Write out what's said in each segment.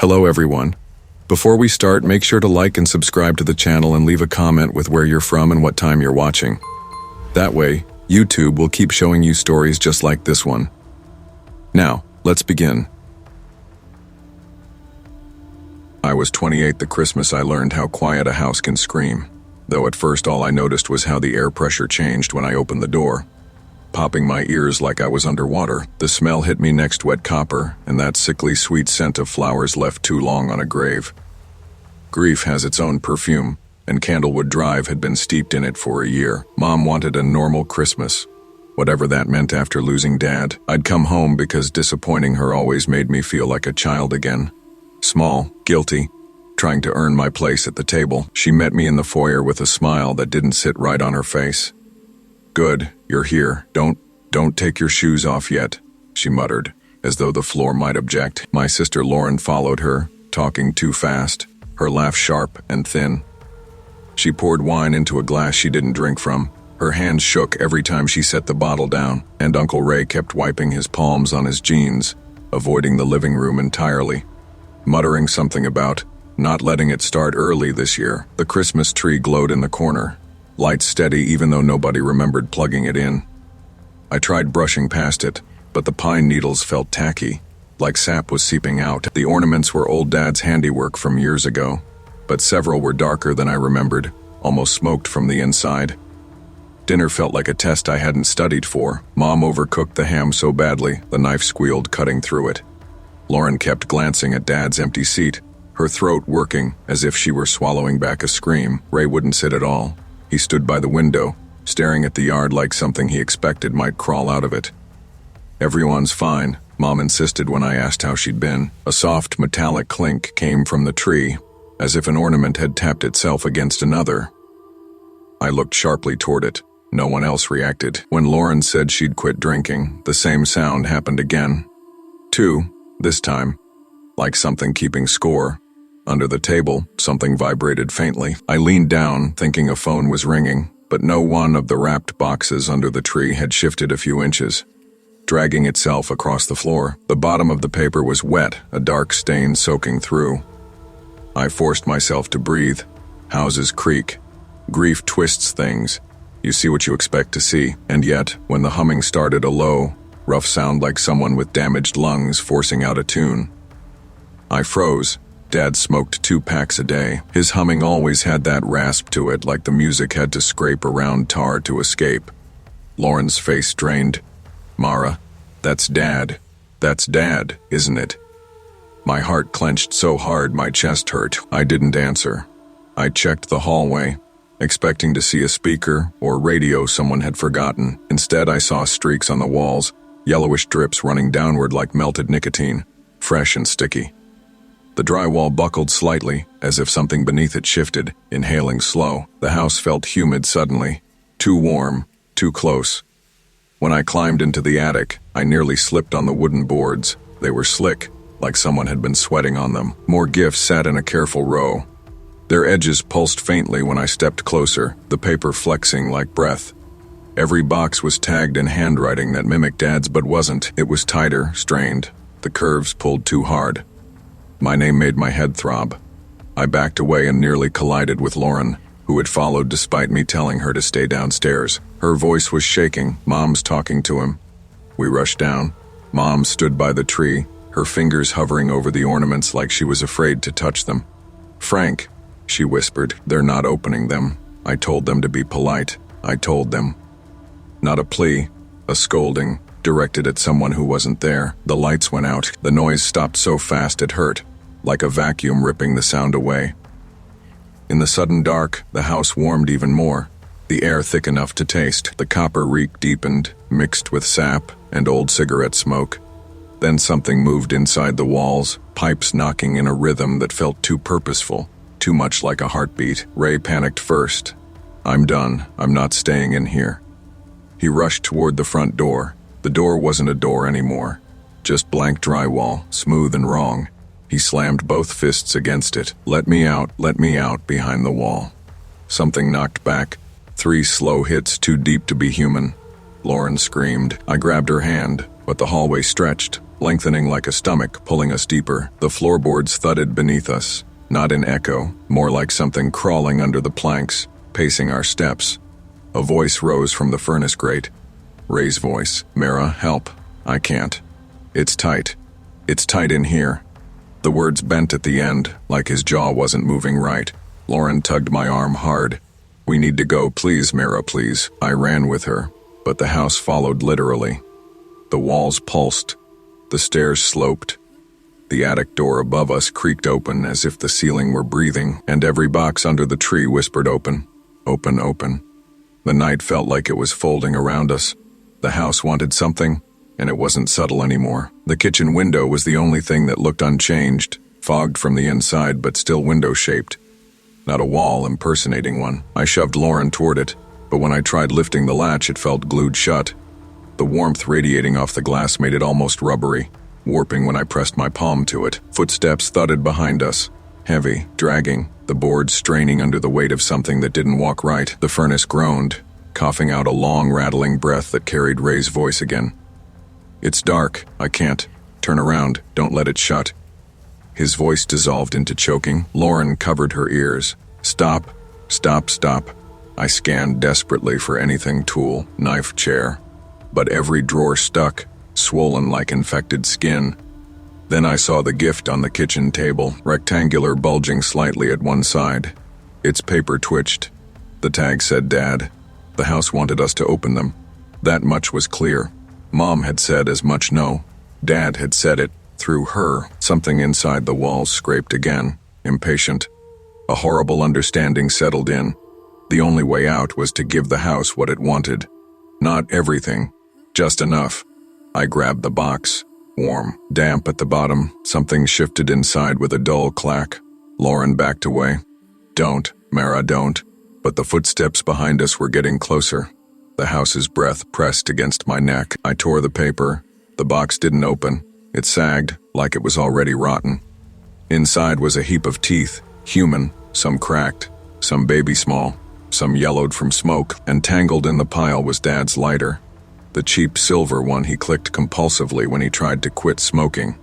Hello everyone. Before we start, make sure to like and subscribe to the channel and leave a comment with where you're from and what time you're watching. That way, YouTube will keep showing you stories just like this one. Now, let's begin. I was 28 the Christmas I learned how quiet a house can scream, though at first all I noticed was how the air pressure changed when I opened the door. Popping my ears like I was underwater, the smell hit me next wet copper, and that sickly sweet scent of flowers left too long on a grave. Grief has its own perfume, and Candlewood Drive had been steeped in it for a year. Mom wanted a normal Christmas, whatever that meant after losing Dad. I'd come home because disappointing her always made me feel like a child again. Small, guilty, trying to earn my place at the table. She met me in the foyer with a smile that didn't sit right on her face. "Good, you're here. Don't take your shoes off yet," she muttered, as though the floor might object. My sister Lauren followed her, talking too fast, her laugh sharp and thin. She poured wine into a glass she didn't drink from. Her hands shook every time she set the bottle down, and Uncle Ray kept wiping his palms on his jeans, avoiding the living room entirely, muttering something about not letting it start early this year. The Christmas tree glowed in the corner, lights steady even though nobody remembered plugging it in. I tried brushing past it, but the pine needles felt tacky, like sap was seeping out. The ornaments were old Dad's handiwork from years ago, but several were darker than I remembered, almost smoked from the inside. Dinner felt like a test I hadn't studied for. Mom overcooked the ham so badly, the knife squealed cutting through it. Lauren kept glancing at Dad's empty seat, her throat working as if she were swallowing back a scream. Ray wouldn't sit at all. He stood by the window, staring at the yard like something he expected might crawl out of it. "Everyone's fine," Mom insisted when I asked how she'd been. A soft metallic clink came from the tree, as if an ornament had tapped itself against another. I looked sharply toward it. No one else reacted. When Lauren said she'd quit drinking, the same sound happened again. Two, this time, like something keeping score. Under the table, something vibrated faintly. I leaned down, thinking a phone was ringing, but no one of the wrapped boxes under the tree had shifted a few inches, dragging itself across the floor. The bottom of the paper was wet, a dark stain soaking through. I forced myself to breathe. Houses creak. Grief twists things. You see what you expect to see, and yet, when the humming started, a low, rough sound like someone with damaged lungs forcing out a tune. I froze. Dad smoked 2 packs a day. His humming always had that rasp to it, like the music had to scrape around tar to escape. Lauren's face drained. "Mara, that's Dad. That's Dad, isn't it?" My heart clenched so hard my chest hurt. I didn't answer. I checked the hallway, expecting to see a speaker or radio someone had forgotten. Instead, I saw streaks on the walls, yellowish drips running downward like melted nicotine, fresh and sticky. The drywall buckled slightly, as if something beneath it shifted, inhaling slow. The house felt humid suddenly. Too warm, too close. When I climbed into the attic, I nearly slipped on the wooden boards. They were slick, like someone had been sweating on them. More gifts sat in a careful row. Their edges pulsed faintly when I stepped closer, the paper flexing like breath. Every box was tagged in handwriting that mimicked Dad's but wasn't. It was tighter, strained. The curves pulled too hard. My name made my head throb. I backed away and nearly collided with Lauren, who had followed despite me telling her to stay downstairs. Her voice was shaking. Mom's talking to him. We rushed down. Mom stood by the tree, her fingers hovering over the ornaments like she was afraid to touch them. "Frank," she whispered, "they're not opening them. I told them to be polite. I told them." Not a plea, a scolding, directed at someone who wasn't there. The lights went out. The noise stopped so fast it hurt, like a vacuum ripping the sound away. In the sudden dark, the house warmed even more, the air thick enough to taste. The copper reek deepened, mixed with sap and old cigarette smoke. Then something moved inside the walls, pipes knocking in a rhythm that felt too purposeful, too much like a heartbeat. Ray panicked first. "I'm done. I'm not staying in here." He rushed toward the front door. The door wasn't a door anymore, just blank drywall, smooth and wrong. He slammed both fists against it. Let me out, behind the wall. Something knocked back. 3 slow hits too deep to be human. Lauren screamed. I grabbed her hand, but the hallway stretched, lengthening like a stomach, pulling us deeper. The floorboards thudded beneath us, not in echo, more like something crawling under the planks, pacing our steps. A voice rose from the furnace grate. Ray's voice. "Mara, help. I can't. It's tight. It's tight in here." The words bent at the end, like his jaw wasn't moving right. Lauren tugged my arm hard. "We need to go, please, Mara, please." I ran with her, but the house followed literally. The walls pulsed. The stairs sloped. The attic door above us creaked open as if the ceiling were breathing, and every box under the tree whispered open, open, open. The night felt like it was folding around us. The house wanted something, and it wasn't subtle anymore. The kitchen window was the only thing that looked unchanged, fogged from the inside but still window-shaped. Not a wall impersonating one. I shoved Lauren toward it, but when I tried lifting the latch it felt glued shut. The warmth radiating off the glass made it almost rubbery, warping when I pressed my palm to it. Footsteps thudded behind us, heavy, dragging, the boards straining under the weight of something that didn't walk right. The furnace groaned, coughing out a long, rattling breath that carried Ray's voice again. "It's dark. I can't. Turn around. Don't let it shut." His voice dissolved into choking. Lauren covered her ears. "Stop. Stop, stop." I scanned desperately for anything, tool, knife, chair. But every drawer stuck, swollen like infected skin. Then I saw the gift on the kitchen table, rectangular, bulging slightly at one side. Its paper twitched. The tag said Dad. The house wanted us to open them. That much was clear. Mom had said as much. No. Dad had said it, through her. Something inside the walls scraped again, impatient. A horrible understanding settled in. The only way out was to give the house what it wanted. Not everything, just enough. I grabbed the box. Warm, damp at the bottom. Something shifted inside with a dull clack. Lauren backed away. "Don't, Mara, don't." But the footsteps behind us were getting closer. The house's breath pressed against my neck. I tore the paper. The box didn't open. It sagged, like it was already rotten. Inside was a heap of teeth, human, some cracked, some baby small, some yellowed from smoke, and tangled in the pile was Dad's lighter. The cheap silver one he clicked compulsively when he tried to quit smoking.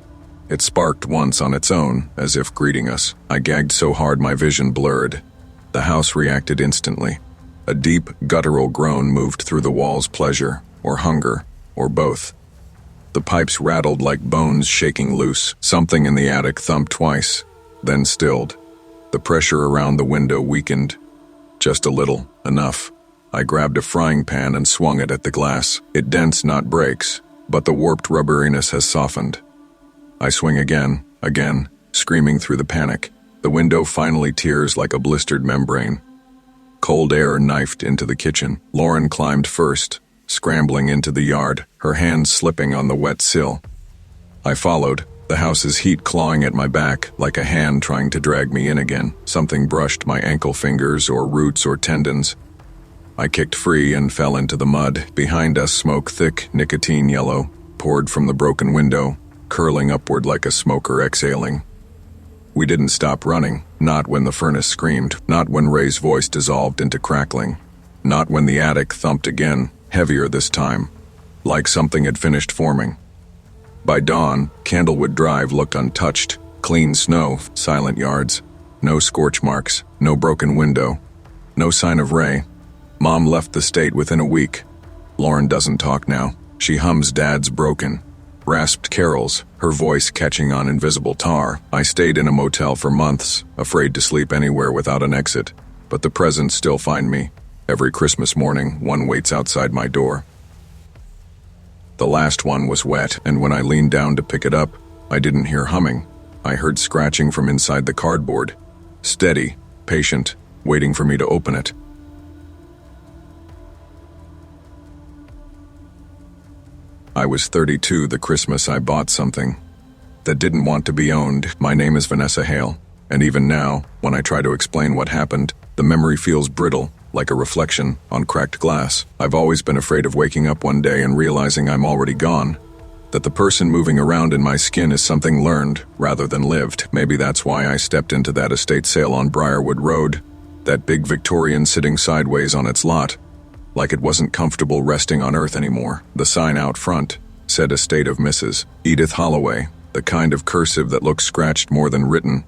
It sparked once on its own, as if greeting us. I gagged so hard my vision blurred. The house reacted instantly. A deep, guttural groan moved through the walls. Pleasure, or hunger, or both. The pipes rattled like bones shaking loose. Something in the attic thumped twice, then stilled. The pressure around the window weakened. Just a little, enough. I grabbed a frying pan and swung it at the glass. It dents, not breaks, but the warped rubberiness has softened. I swing again, screaming through the panic. The window finally tears like a blistered membrane. Cold air knifed into the kitchen. Lauren climbed first, scrambling into the yard, her hands slipping on the wet sill. I followed, the house's heat clawing at my back like a hand trying to drag me in again. Something brushed my ankle fingers or roots or tendons. I kicked free and fell into the mud. Behind us, smoke, thick, nicotine yellow, poured from the broken window, curling upward like a smoker exhaling. We didn't stop running, not when the furnace screamed, not when Ray's voice dissolved into crackling, not when the attic thumped again, heavier this time, like something had finished forming. By dawn, Candlewood Drive looked untouched, clean snow, silent yards, no scorch marks, no broken window, no sign of Ray. Mom left the state within a week. Lauren doesn't talk now. She hums Dad's Broken, rasped carols, her voice catching on invisible tar. I stayed in a motel for months, afraid to sleep anywhere without an exit, but the presents still find me. Every Christmas morning, one waits outside my door. The last one was wet, and when I leaned down to pick it up, I didn't hear humming. I heard scratching from inside the cardboard. Steady, patient, waiting for me to open it. I was 32 the Christmas I bought something that didn't want to be owned. My name is Vanessa Hale, and even now, when I try to explain what happened, the memory feels brittle, like a reflection on cracked glass. I've always been afraid of waking up one day and realizing I'm already gone, that the person moving around in my skin is something learned rather than lived. Maybe that's why I stepped into that estate sale on Briarwood Road, that big Victorian sitting sideways on its lot, like it wasn't comfortable resting on earth anymore. The sign out front said estate of Mrs. Edith Holloway, the kind of cursive that looks scratched more than written,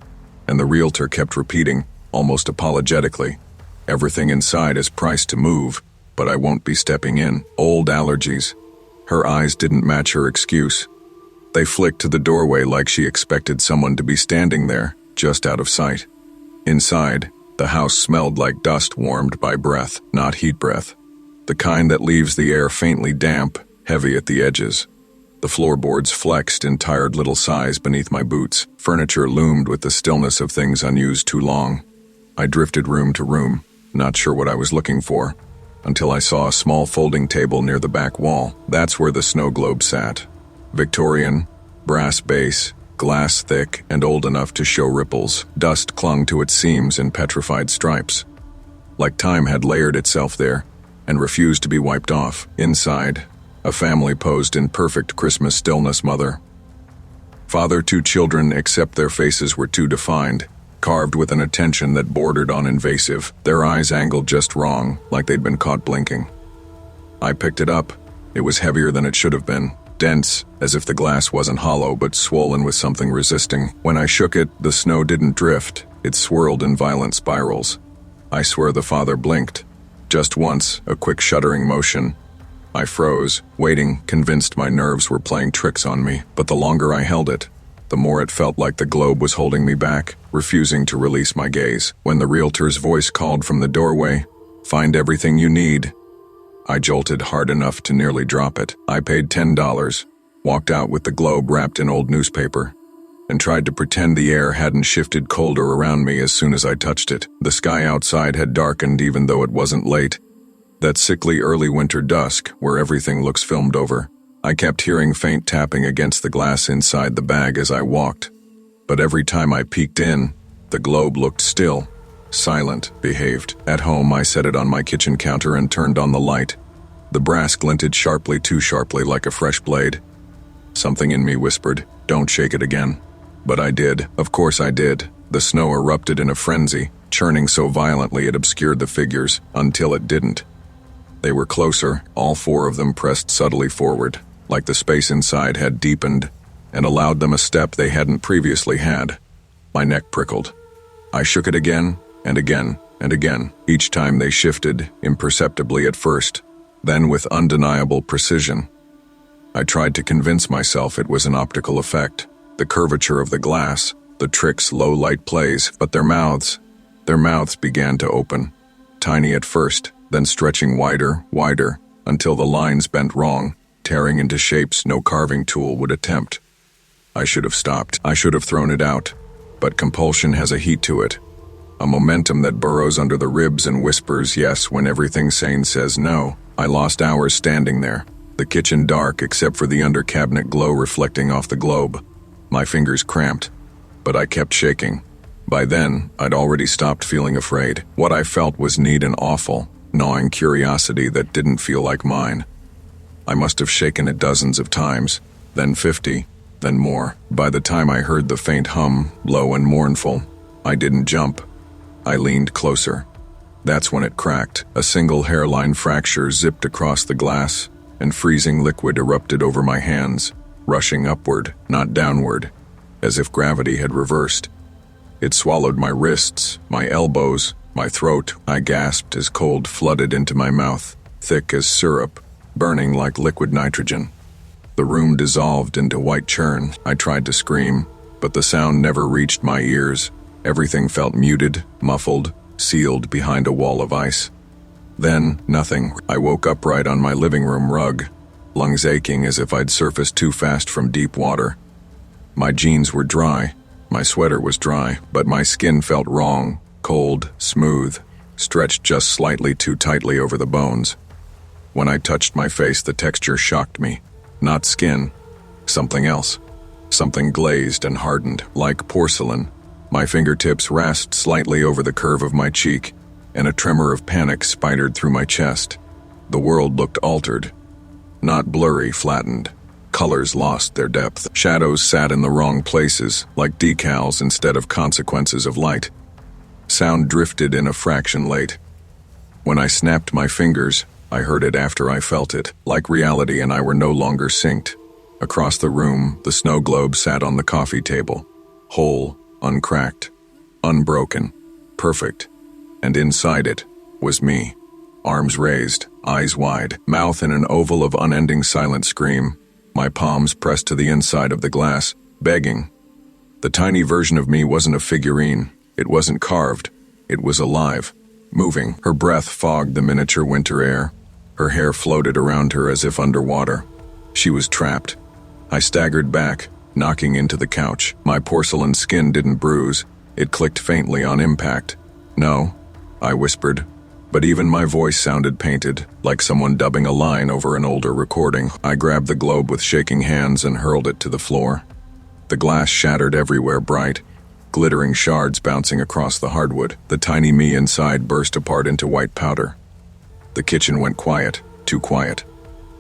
and the realtor kept repeating, almost apologetically, "Everything inside is priced to move, but I won't be stepping in. Old allergies." Her eyes didn't match her excuse. They flicked to the doorway like she expected someone to be standing there, just out of sight. Inside, the house smelled like dust warmed by breath, not heat breath. The kind that leaves the air faintly damp, heavy at the edges. The floorboards flexed in tired little sighs beneath my boots. Furniture loomed with the stillness of things unused too long. I drifted room to room, not sure what I was looking for, until I saw a small folding table near the back wall. That's where the snow globe sat. Victorian, brass base, glass thick and old enough to show ripples. Dust clung to its seams in petrified stripes. Like time had layered itself there and refused to be wiped off. Inside, a family posed in perfect Christmas stillness. Mother, father, 2 children, except their faces were too defined, carved with an attention that bordered on invasive, their eyes angled just wrong, like they'd been caught blinking. I picked it up. It was heavier than it should have been, dense, as if the glass wasn't hollow but swollen with something resisting. When I shook it, the snow didn't drift, it swirled in violent spirals. I swear the father blinked. Just once, a quick shuddering motion. I froze, waiting, convinced my nerves were playing tricks on me, but the longer I held it, the more it felt like the globe was holding me back, refusing to release my gaze. When the realtor's voice called from the doorway, "Find everything you need," I jolted hard enough to nearly drop it. I paid $10, walked out with the globe wrapped in old newspaper, and tried to pretend the air hadn't shifted colder around me as soon as I touched it. The sky outside had darkened even though it wasn't late. That sickly early winter dusk where everything looks filmed over. I kept hearing faint tapping against the glass inside the bag as I walked, but every time I peeked in, the globe looked still, silent, behaved. At home, I set it on my kitchen counter and turned on the light. The brass glinted sharply, too sharply, like a fresh blade. Something in me whispered, "Don't shake it again." But I did. Of course I did. The snow erupted in a frenzy, churning so violently it obscured the figures, until it didn't. They were closer, all 4 of them pressed subtly forward, like the space inside had deepened and allowed them a step they hadn't previously had. My neck prickled. I shook it again and again and again. Each time they shifted, imperceptibly at first, then with undeniable precision. I tried to convince myself it was an optical effect, the curvature of the glass, the trick's low light plays, but their mouths began to open, tiny at first, then stretching wider, wider, until the lines bent wrong, tearing into shapes no carving tool would attempt. I should have stopped. I should have thrown it out. But compulsion has a heat to it, a momentum that burrows under the ribs and whispers yes when everything sane says no. I lost hours standing there, the kitchen dark except for the under-cabinet glow reflecting off the globe. My fingers cramped, but I kept shaking. By then, I'd already stopped feeling afraid. What I felt was need and awful, gnawing curiosity that didn't feel like mine. I must have shaken it dozens of times, then 50, then more. By the time I heard the faint hum, low and mournful, I didn't jump. I leaned closer. That's when it cracked. A single hairline fracture zipped across the glass, and freezing liquid erupted over my hands, rushing upward, not downward, as if gravity had reversed. It swallowed my wrists, my elbows, my throat. I gasped as cold flooded into my mouth, thick as syrup, burning like liquid nitrogen. The room dissolved into white churn. I tried to scream, but the sound never reached my ears. Everything felt muted, muffled, sealed behind a wall of ice. Then, nothing. I woke upright on my living room rug, lungs aching as if I'd surfaced too fast from deep water. My jeans were dry, my sweater was dry, but my skin felt wrong, cold, smooth, stretched just slightly too tightly over the bones. When I touched my face, the texture shocked me. Not skin, something else. Something glazed and hardened, like porcelain. My fingertips rasped slightly over the curve of my cheek, and a tremor of panic spidered through my chest. The world looked altered. Not blurry, flattened. Colors lost their depth. Shadows sat in the wrong places, like decals instead of consequences of light. Sound drifted in a fraction late. When I snapped my fingers, I heard it after I felt it, like reality and I were no longer synced. Across the room, the snow globe sat on the coffee table, whole, uncracked, unbroken, perfect. And inside it was me, arms raised, eyes wide, mouth in an oval of unending silent scream, my palms pressed to the inside of the glass, begging. The tiny version of me wasn't a figurine. It wasn't carved. It was alive, moving. Her breath fogged the miniature winter air. Her hair floated around her as if underwater. She was trapped. I staggered back, knocking into the couch. My porcelain skin didn't bruise. It clicked faintly on impact. "No," I whispered, but even my voice sounded painted, like someone dubbing a line over an older recording. I grabbed the globe with shaking hands and hurled it to the floor. The glass shattered everywhere, bright, glittering shards bouncing across the hardwood. The tiny me inside burst apart into white powder. The kitchen went quiet, too quiet.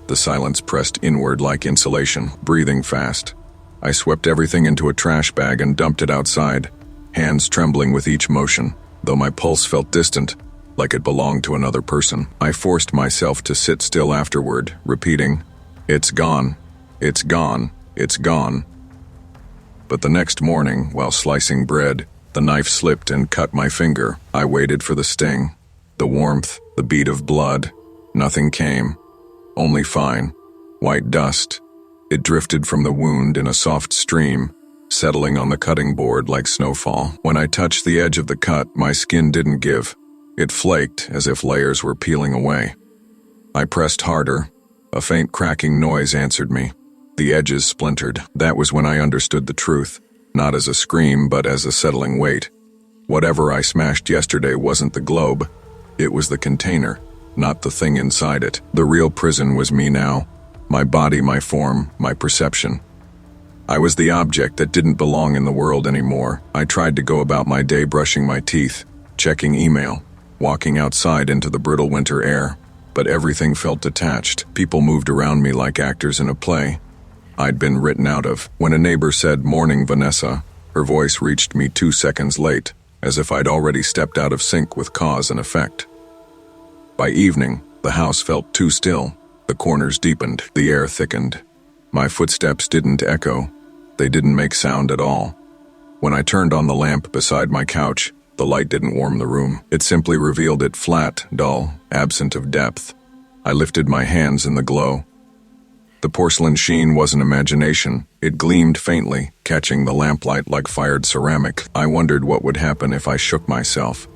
The silence pressed inward like insulation, breathing fast. I swept everything into a trash bag and dumped it outside, hands trembling with each motion, though my pulse felt distant, like it belonged to another person. I forced myself to sit still afterward, repeating, "It's gone, it's gone, it's gone." But the next morning, while slicing bread, the knife slipped and cut my finger. I waited for the sting, the warmth, the beat of blood. Nothing came. Only fine, white dust. It drifted from the wound in a soft stream, settling on the cutting board like snowfall. When I touched the edge of the cut, my skin didn't give. It flaked as if layers were peeling away. I pressed harder. A faint cracking noise answered me. The edges splintered. That was when I understood the truth, not as a scream but as a settling weight. Whatever I smashed yesterday wasn't the globe. It was the container, not the thing inside it. The real prison was me now. My body, my form, my perception. I was the object that didn't belong in the world anymore. I tried to go about my day brushing my teeth, checking email, walking outside into the brittle winter air, but everything felt detached. People moved around me like actors in a play I'd been written out of. When a neighbor said, "Morning, Vanessa," her voice reached me 2 seconds late, as if I'd already stepped out of sync with cause and effect. By evening, the house felt too still. The corners deepened, the air thickened. My footsteps didn't echo. They didn't make sound at all. When I turned on the lamp beside my couch, the light didn't warm the room. It simply revealed it flat, dull, absent of depth. I lifted my hands in the glow. The porcelain sheen wasn't imagination. It gleamed faintly, catching the lamplight like fired ceramic. I wondered what would happen if I shook myself.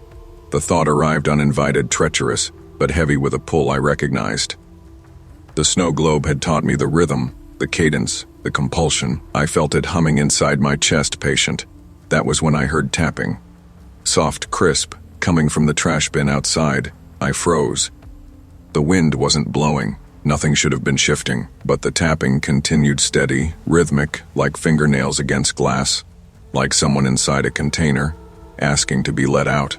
The thought arrived uninvited, treacherous, but heavy with a pull I recognized. The snow globe had taught me the rhythm, the cadence, the compulsion. I felt it humming inside my chest, patient. That was when I heard tapping. Soft, crisp, coming from the trash bin outside. I froze. The wind wasn't blowing. Nothing should have been shifting, but the tapping continued steady, rhythmic, like fingernails against glass, like someone inside a container, asking to be let out.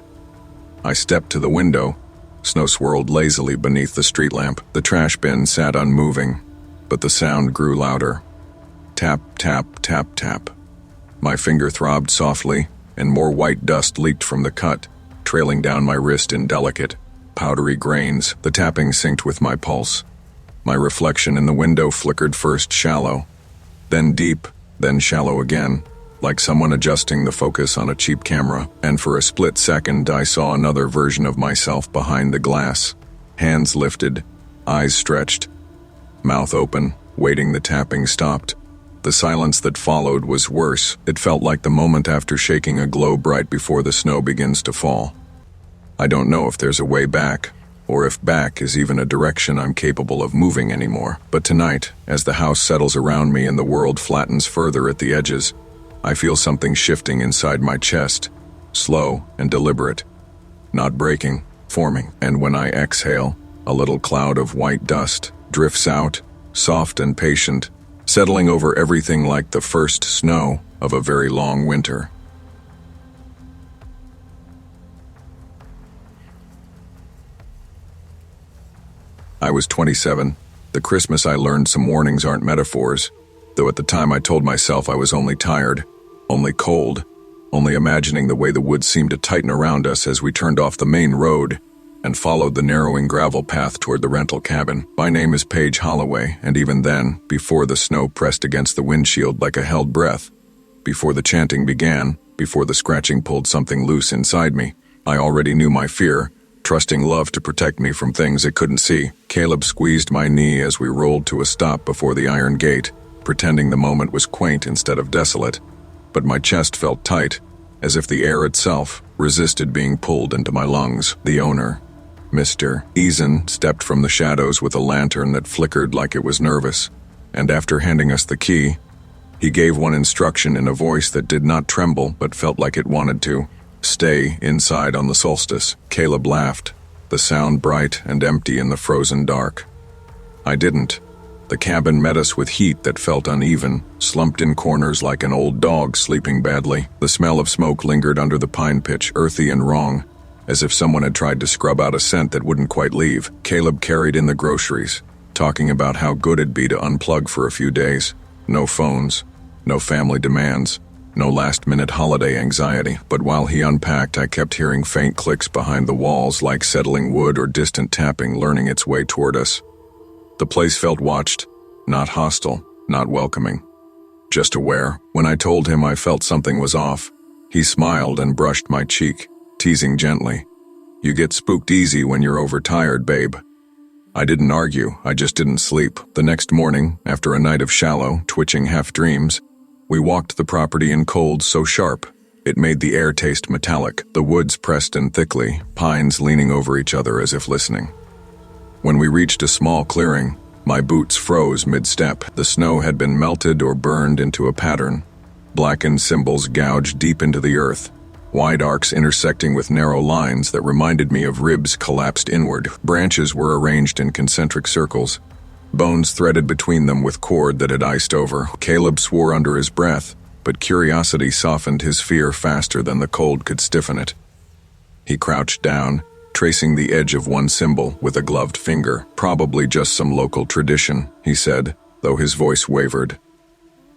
I stepped to the window. Snow swirled lazily beneath the street lamp. The trash bin sat unmoving, but the sound grew louder. Tap, tap, tap, tap. My finger throbbed softly, and more white dust leaked from the cut, trailing down my wrist in delicate, powdery grains. The tapping synced with my pulse. My reflection in the window flickered first shallow, then deep, then shallow again, like someone adjusting the focus on a cheap camera. And for a split second, I saw another version of myself behind the glass. Hands lifted, eyes stretched, mouth open, waiting. The tapping stopped. The silence that followed was worse. It felt like the moment after shaking a globe right before the snow begins to fall. I don't know if there's a way back, or if back is even a direction I'm capable of moving anymore. But tonight, as the house settles around me and the world flattens further at the edges, I feel something shifting inside my chest, slow and deliberate, not breaking, forming. And when I exhale, a little cloud of white dust drifts out, soft and patient, settling over everything like the first snow of a very long winter. I was 27. The Christmas I learned some warnings aren't metaphors, though at the time I told myself I was only tired, only cold, only imagining the way the woods seemed to tighten around us as we turned off the main road and followed the narrowing gravel path toward the rental cabin. My name is Paige Holloway, and even then, before the snow pressed against the windshield like a held breath, before the chanting began, before the scratching pulled something loose inside me, I already knew my fear, trusting love to protect me from things it couldn't see. Caleb squeezed my knee as we rolled to a stop before the iron gate, pretending the moment was quaint instead of desolate. But my chest felt tight, as if the air itself resisted being pulled into my lungs. The owner, Mr. Eason, stepped from the shadows with a lantern that flickered like it was nervous, and after handing us the key, he gave one instruction in a voice that did not tremble but felt like it wanted to. Stay inside on the solstice. Caleb laughed, the sound bright and empty in the frozen dark. I didn't. The cabin met us with heat that felt uneven, slumped in corners like an old dog sleeping badly. The smell of smoke lingered under the pine pitch, earthy and wrong, as if someone had tried to scrub out a scent that wouldn't quite leave. Caleb carried in the groceries, talking about how good it'd be to unplug for a few days. No phones, no family demands, no last-minute holiday anxiety. But while he unpacked, I kept hearing faint clicks behind the walls like settling wood or distant tapping learning its way toward us. The place felt watched, not hostile, not welcoming, just aware. When I told him I felt something was off, he smiled and brushed my cheek, teasing gently. You get spooked easy when you're overtired, babe. I didn't argue, I just didn't sleep. The next morning, after a night of shallow, twitching half-dreams, we walked the property in cold so sharp, it made the air taste metallic. The woods pressed in thickly, pines leaning over each other as if listening. When we reached a small clearing, my boots froze mid-step. The snow had been melted or burned into a pattern. Blackened symbols gouged deep into the earth, wide arcs intersecting with narrow lines that reminded me of ribs collapsed inward. Branches were arranged in concentric circles, bones threaded between them with cord that had iced over. Caleb swore under his breath, but curiosity softened his fear faster than the cold could stiffen it. He crouched down, tracing the edge of one symbol with a gloved finger. Probably just some local tradition, he said, though his voice wavered.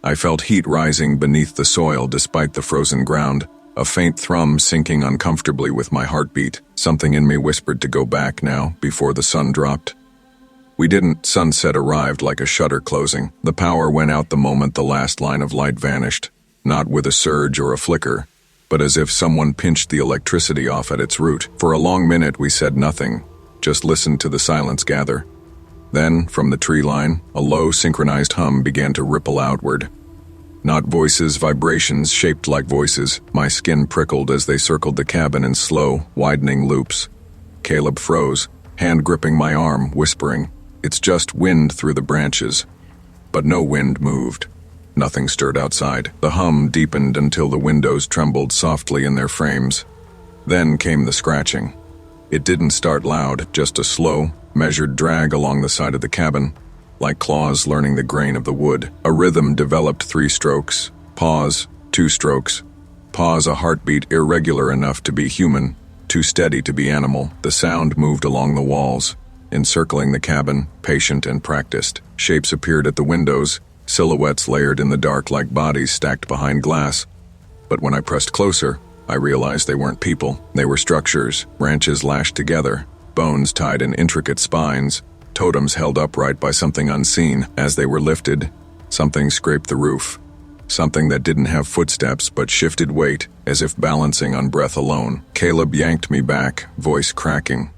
I felt heat rising beneath the soil despite the frozen ground, a faint thrum sinking uncomfortably with my heartbeat. Something in me whispered to go back now, before the sun dropped. We didn't. Sunset arrived like a shutter closing. The power went out the moment the last line of light vanished, not with a surge or a flicker, but as if someone pinched the electricity off at its root. For a long minute we said nothing, just listened to the silence gather. Then, from the tree line, a low, synchronized hum began to ripple outward. Not voices, vibrations shaped like voices. My skin prickled as they circled the cabin in slow, widening loops. Caleb froze, hand gripping my arm, whispering, "It's just wind through the branches." But no wind moved. Nothing stirred outside. The hum deepened until the windows trembled softly in their frames. Then came the scratching. It didn't start loud, just a slow, measured drag along the side of the cabin, like claws learning the grain of the wood. A rhythm developed: 3 strokes, pause, 2 strokes, pause, a heartbeat irregular enough to be human, too steady to be animal. The sound moved along the walls, encircling the cabin, patient and practiced. Shapes appeared at the windows, silhouettes layered in the dark like bodies stacked behind glass. But when I pressed closer, I realized they weren't people. They were structures, branches lashed together, bones tied in intricate spines, totems held upright by something unseen. As they were lifted, something scraped the roof. Something that didn't have footsteps but shifted weight, as if balancing on breath alone. Caleb yanked me back, voice cracking.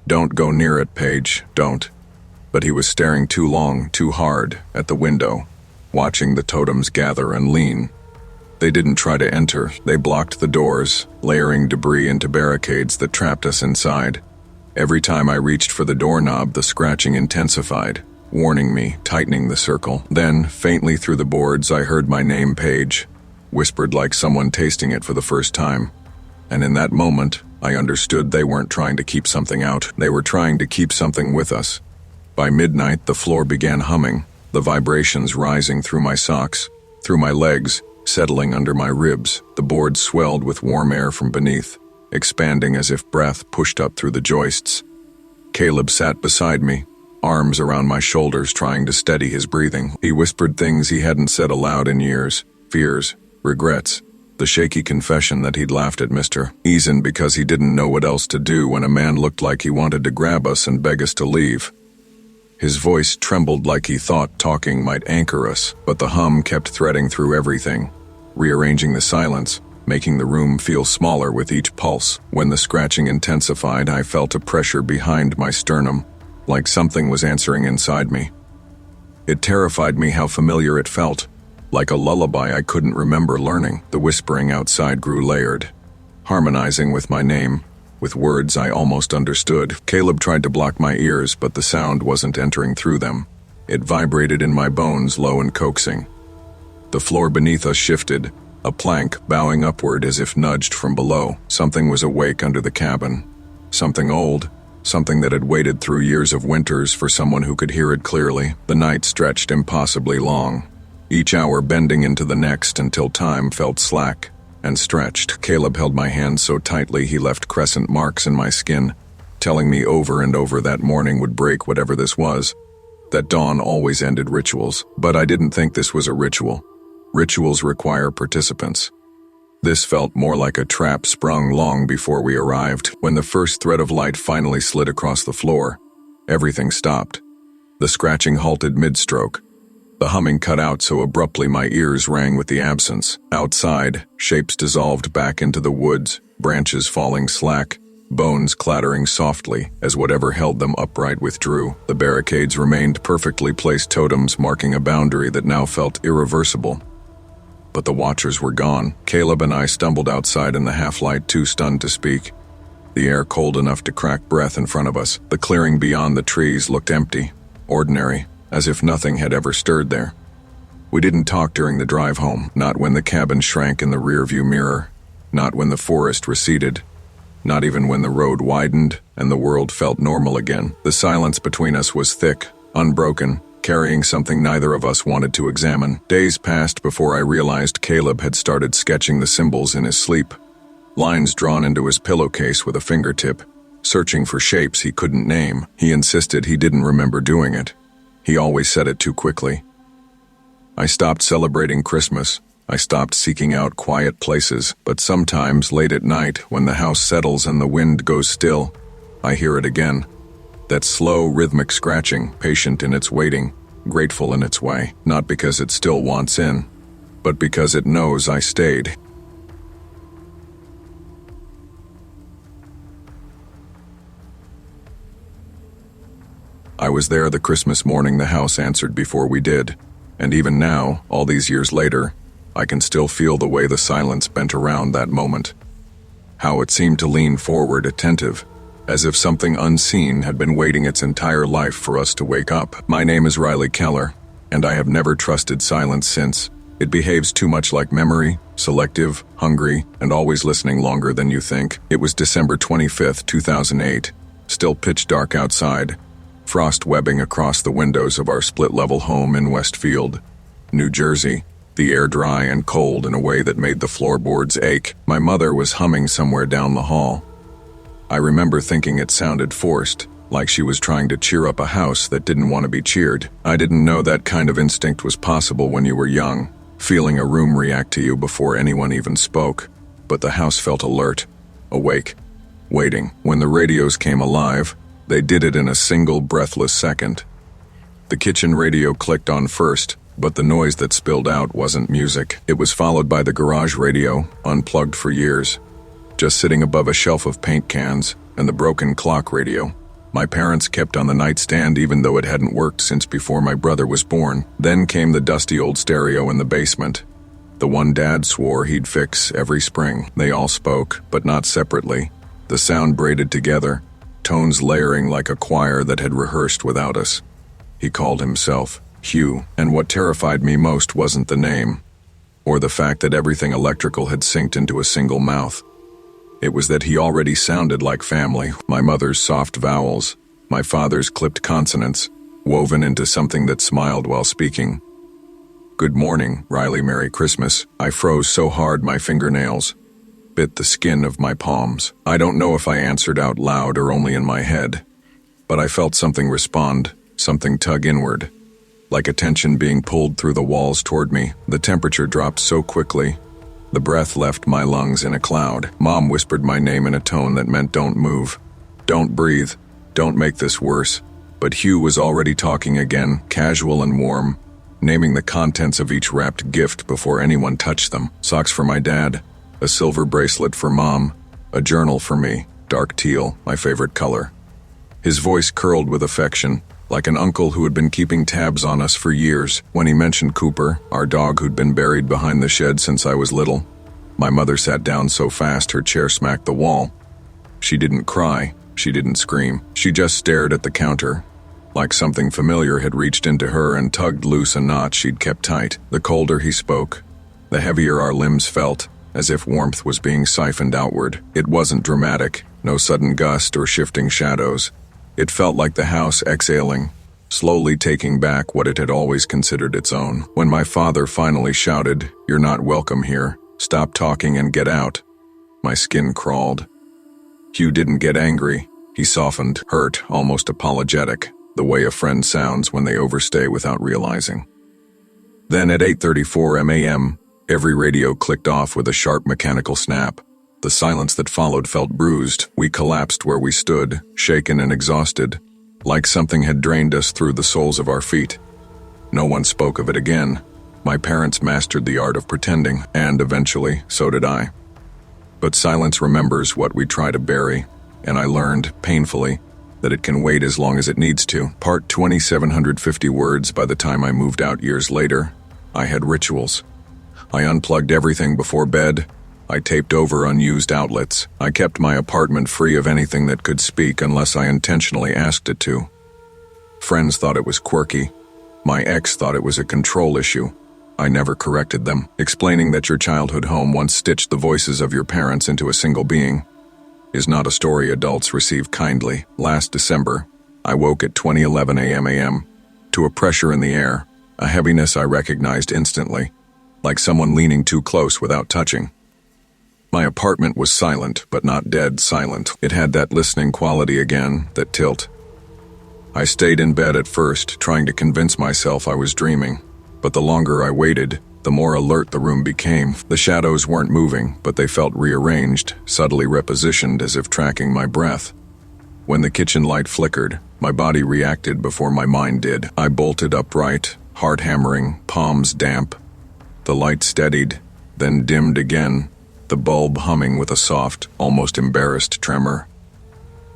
"Don't go near it, Paige, don't." But he was staring too long, too hard, at the window, watching the totems gather and lean. They didn't try to enter, they blocked the doors, layering debris into barricades that trapped us inside. Every time I reached for the doorknob, the scratching intensified, warning me, tightening the circle. Then, faintly through the boards, I heard my name, Paige, whispered like someone tasting it for the first time. And in that moment, I understood they weren't trying to keep something out, they were trying to keep something with us. By midnight, the floor began humming, the vibrations rising through my socks, through my legs, settling under my ribs. The boards swelled with warm air from beneath, expanding as if breath pushed up through the joists. Caleb sat beside me, arms around my shoulders trying to steady his breathing. He whispered things he hadn't said aloud in years, fears, regrets, The shaky confession that he'd laughed at Mr. Eason because he didn't know what else to do when a man looked like he wanted to grab us and beg us to leave. His voice trembled like he thought talking might anchor us, but the hum kept threading through everything, rearranging the silence, making the room feel smaller with each pulse. When the scratching intensified, I felt a pressure behind my sternum, like something was answering inside me. It terrified me how familiar it felt, like a lullaby I couldn't remember learning. The whispering outside grew layered, harmonizing with my name, with words I almost understood. Caleb tried to block my ears, but the sound wasn't entering through them. It vibrated in my bones, low and coaxing. The floor beneath us shifted, a plank bowing upward as if nudged from below. Something was awake under the cabin. Something old, something that had waited through years of winters for someone who could hear it clearly. The night stretched impossibly long, each hour bending into the next until time felt slack and stretched. Caleb held my hand so tightly he left crescent marks in my skin, telling me over and over that morning would break whatever this was, that dawn always ended rituals. But I didn't think this was a ritual. Rituals require participants. This felt more like a trap sprung long before we arrived. When the first thread of light finally slid across the floor, everything stopped. The scratching halted mid-stroke. The humming cut out so abruptly my ears rang with the absence. Outside, shapes dissolved back into the woods, branches falling slack, bones clattering softly as whatever held them upright withdrew. The barricades remained perfectly placed totems marking a boundary that now felt irreversible. But the watchers were gone. Caleb and I stumbled outside in the half-light, too stunned to speak. The air cold enough to crack breath in front of us. The clearing beyond the trees looked empty, ordinary, as if nothing had ever stirred there. We didn't talk during the drive home, not when the cabin shrank in the rearview mirror, not when the forest receded, not even when the road widened and the world felt normal again. The silence between us was thick, unbroken, carrying something neither of us wanted to examine. Days passed before I realized Caleb had started sketching the symbols in his sleep, lines drawn into his pillowcase with a fingertip, searching for shapes he couldn't name. He insisted he didn't remember doing it. He always said it too quickly. I stopped celebrating Christmas. I stopped seeking out quiet places, but sometimes late at night, when the house settles and the wind goes still, I hear it again. That slow, rhythmic scratching, patient in its waiting, grateful in its way, not because it still wants in, but because it knows I stayed. I was there the Christmas morning the house answered before we did, and even now, all these years later, I can still feel the way the silence bent around that moment. How it seemed to lean forward, attentive, as if something unseen had been waiting its entire life for us to wake up. My name is Riley Keller, and I have never trusted silence since. It behaves too much like memory, selective, hungry, and always listening longer than you think. It was December 25th, 2008, still pitch dark outside, frost webbing across the windows of our split-level home in Westfield, New Jersey, the air dry and cold in a way that made the floorboards ache. My mother was humming somewhere down the hall. I remember thinking it sounded forced, like she was trying to cheer up a house that didn't want to be cheered. I didn't know that kind of instinct was possible when you were young, feeling a room react to you before anyone even spoke. But the house felt alert, awake, waiting. When the radios came alive, they did it in a single breathless second. The kitchen radio clicked on first, but the noise that spilled out wasn't music. It was followed by the garage radio, unplugged for years, just sitting above a shelf of paint cans, and the broken clock radio my parents kept on the nightstand even though it hadn't worked since before my brother was born. Then came the dusty old stereo in the basement, the one Dad swore he'd fix every spring. They all spoke, but not separately, the sound braided together, tones layering like a choir that had rehearsed without us. He called himself Hugh, and what terrified me most wasn't the name, or the fact that everything electrical had synced into a single mouth. It was that he already sounded like family, my mother's soft vowels, my father's clipped consonants, woven into something that smiled while speaking. "Good morning, Riley, Merry Christmas." I froze so hard my fingernails bit the skin of my palms. I don't know if I answered out loud or only in my head, but I felt something respond, something tug inward, like attention being pulled through the walls toward me. The temperature dropped so quickly, The breath left my lungs in a cloud. Mom whispered my name in a tone that meant don't move. Don't breathe. Don't make this worse. But Hugh was already talking again, casual and warm, naming the contents of each wrapped gift before anyone touched them. Socks for my dad, a silver bracelet for Mom, a journal for me, dark teal, my favorite color. His voice curled with affection, like an uncle who had been keeping tabs on us for years. When he mentioned Cooper, our dog who'd been buried behind the shed since I was little, my mother sat down so fast her chair smacked the wall. She didn't cry, she didn't scream, she just stared at the counter, like something familiar had reached into her and tugged loose a knot she'd kept tight. The colder he spoke, the heavier our limbs felt, as if warmth was being siphoned outward. It wasn't dramatic, no sudden gust or shifting shadows. It felt like the house exhaling, slowly taking back what it had always considered its own. When my father finally shouted, "You're not welcome here. Stop talking and get out," my skin crawled. Hugh didn't get angry. He softened, hurt, almost apologetic, the way a friend sounds when they overstay without realizing. Then at 8:34 a.m., every radio clicked off with a sharp mechanical snap. The silence that followed felt bruised. We collapsed where we stood, shaken and exhausted, like something had drained us through the soles of our feet. No one spoke of it again. My parents mastered the art of pretending, and eventually, so did I. But silence remembers what we try to bury, and I learned, painfully, that it can wait as long as it needs to. Part 2,750 words by the time I moved out years later. I had rituals. I unplugged everything before bed. I taped over unused outlets. I kept my apartment free of anything that could speak unless I intentionally asked it to. Friends thought it was quirky. My ex thought it was a control issue. I never corrected them, explaining that your childhood home once stitched the voices of your parents into a single being is not a story adults receive kindly. Last December, I woke at 20:11 a.m. to a pressure in the air, a heaviness I recognized instantly, like someone leaning too close without touching. My apartment was silent, but not dead silent. It had that listening quality again, that tilt. I stayed in bed at first, trying to convince myself I was dreaming, but the longer I waited, the more alert the room became. The shadows weren't moving, but they felt rearranged, subtly repositioned as if tracking my breath. When the kitchen light flickered, my body reacted before my mind did. I bolted upright, heart hammering, palms damp. The light steadied, then dimmed again, the bulb humming with a soft, almost embarrassed tremor.